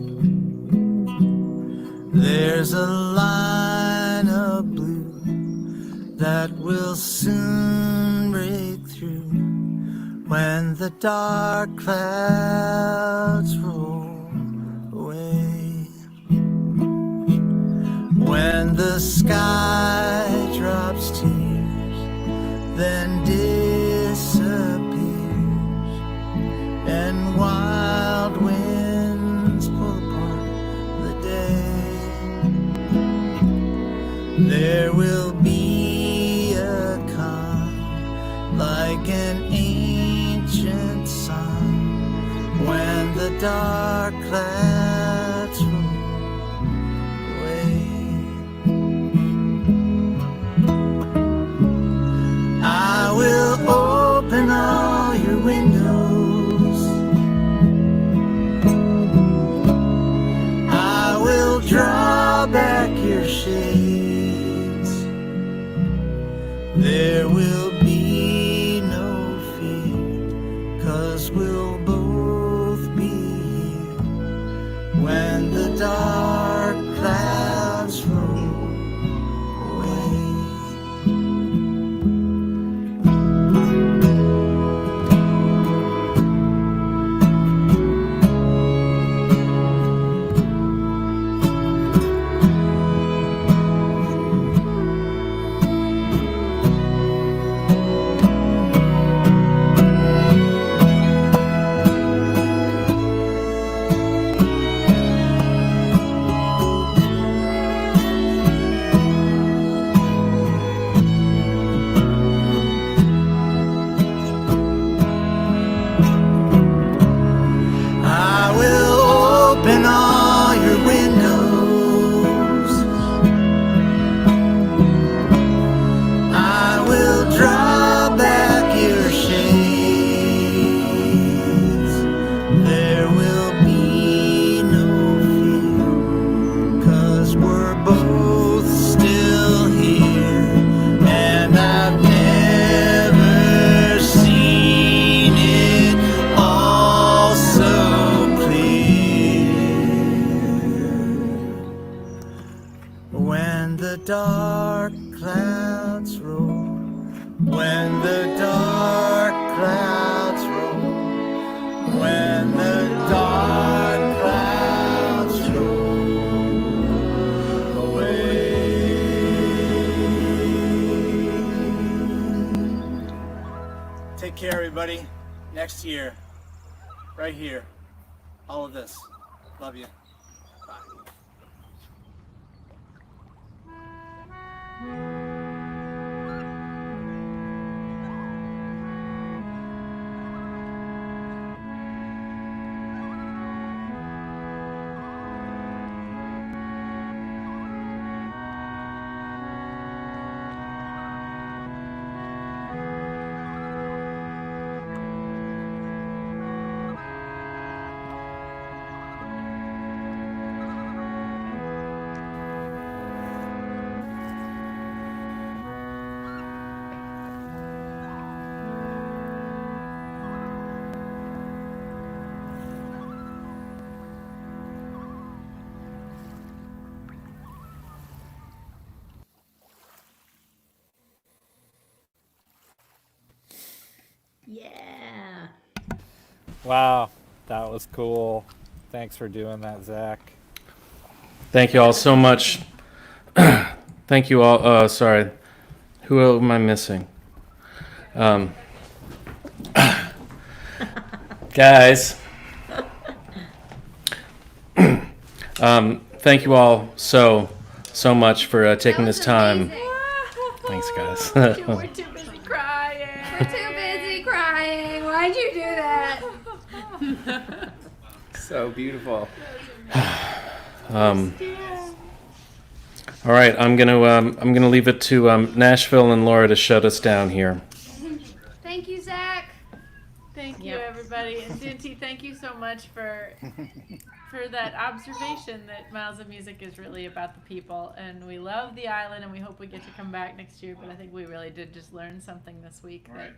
There's a line of blue that will soon break through when the dark clouds roll away. When the sky drops tears, then disappears, and wild winds pull apart the day, there will be a calm like an ancient song when the dark clouds roll. I will open all your windows. I will draw back your shades. There will be no fear, 'cause we'll both be here when the dark clouds roll. I will open all your windows. I will draw back your shades. There will be no fear, 'cause we're both still here, and I've never seen it all so when the dark clouds roll, when the dark clouds roll, when the dark clouds roll away. Take care, everybody. Next year, right here, all of this. Love you. Yeah. Wow, that was cool. Thanks for doing that, Zach. Thank you all so much. Thank you all. Sorry. Who am I missing? Guys. Thank you all so much for taking this time. Thanks, guys. We're too busy crying. We're too busy crying. Why'd you do that? So beautiful. All right, I'm gonna leave it to Nashville and Laura to shut us down here. Thank you, Zach. Thank you, everybody. And Dinty, thank you so much for that observation that Miles of Music is really about the people. And we love the island, and we hope we get to come back next year. But I think we really did just learn something this week that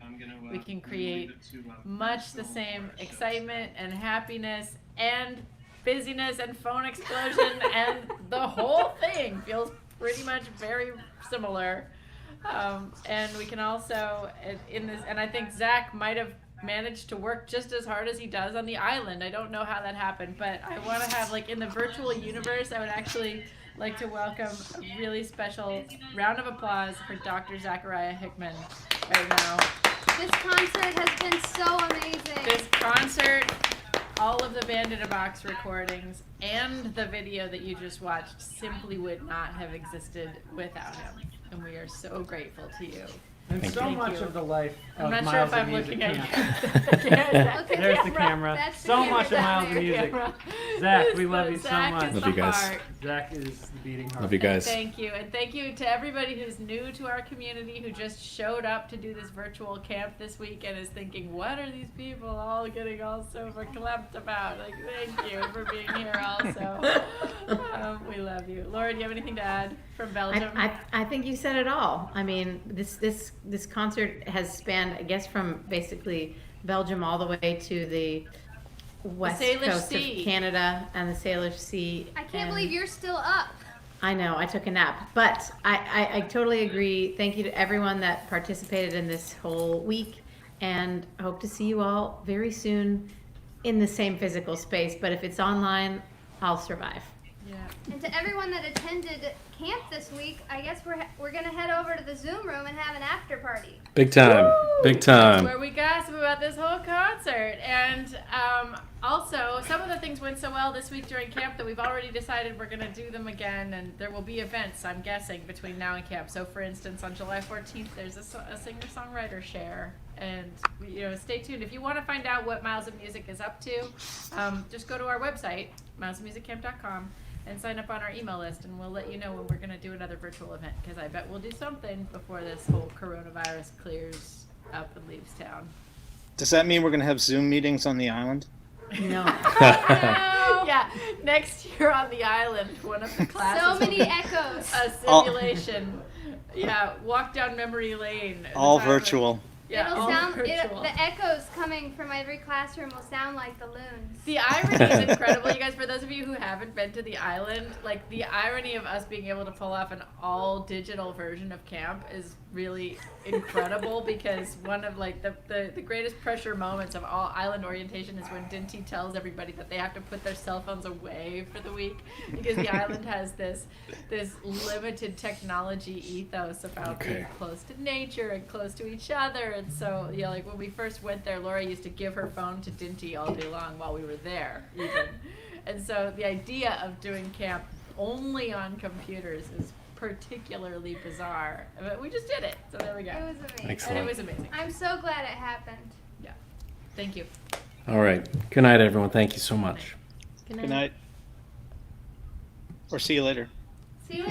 we can create much the same excitement and happiness and busyness and phone explosion, and the whole thing feels pretty much very similar. And we can also, in this, and I think Zach might have managed to work just as hard as he does on the island. I don't know how that happened, but I want to have, like, in the virtual universe, I would actually like to welcome a really special round of applause for Dr. Zachariah Hickman right now. This concert has been so amazing. This concert, all of the Band in a Box recordings, and the video that you just watched simply would not have existed without him. And we are so grateful to you. And so much of the life of I'm not Miles sure if of I'm Music looking at Camp. you. There's the camera. That's the So camera much of down Miles of there. Music. Camera. Zach, This we love you is so Zach much. is Love the you guys. heart. Zach is the beating heart. Love you guys. Thank you. And thank you to everybody who's new to our community, who just showed up to do this virtual camp this week and is thinking, what are these people all getting all so verklempt about? Like, thank you for being here also. We love you. Laura, do you have anything to add from Belgium? I think you said it all. I mean, this concert has spanned, I guess, from basically Belgium all the way to the west Salish coast Sea. of Canada and the Salish Sea. I can't and believe you're still up. I know, I took a nap, but I totally agree. Thank you to everyone that participated in this whole week, and I hope to see you all very soon in the same physical space. But if it's online, I'll survive. Yeah. And to everyone that attended camp this week, I guess we're gonna head over to the Zoom room and have an after party. Big time. Big time. Where we gossip about this whole concert. And also, some of the things went so well this week during camp that we've already decided we're going to do them again. And there will be events, I'm guessing, between now and camp. So, for instance, on July 14th, there's a singer-songwriter share. And, stay tuned. If you want to find out what Miles of Music is up to, just go to our website, milesofmusiccamp.com. and sign up on our email list, and we'll let you know when we're going to do another virtual event, because I bet we'll do something before this whole coronavirus clears up and leaves town. Does that mean we're going to have Zoom meetings on the island? No. Yeah, next year on the island, one of the classes. So will many be echoes. A simulation. Yeah, walk down memory lane. All virtual. Yeah, It'll all sound. virtual. The echoes coming from every classroom will sound like the loons. The irony is incredible, you guys. For those of you who haven't been to the island, like, the irony of us being able to pull off an all digital version of camp is really incredible, because one of, like, the greatest pressure moments of all island orientation is when Dinty tells everybody that they have to put their cell phones away for the week, because the island has this limited technology ethos about being close to nature and close to each other. And so, like, when we first went there, Laura used to give her phone to Dinty all day long while we were there, even. And so the idea of doing camp only on computers is particularly bizarre. But we just did it, so there we go. It was amazing. Excellent. And it was amazing. I'm so glad it happened. Yeah. Thank you. All right. Good night, everyone. Thank you so much. Good Good night. Or see you later. See you.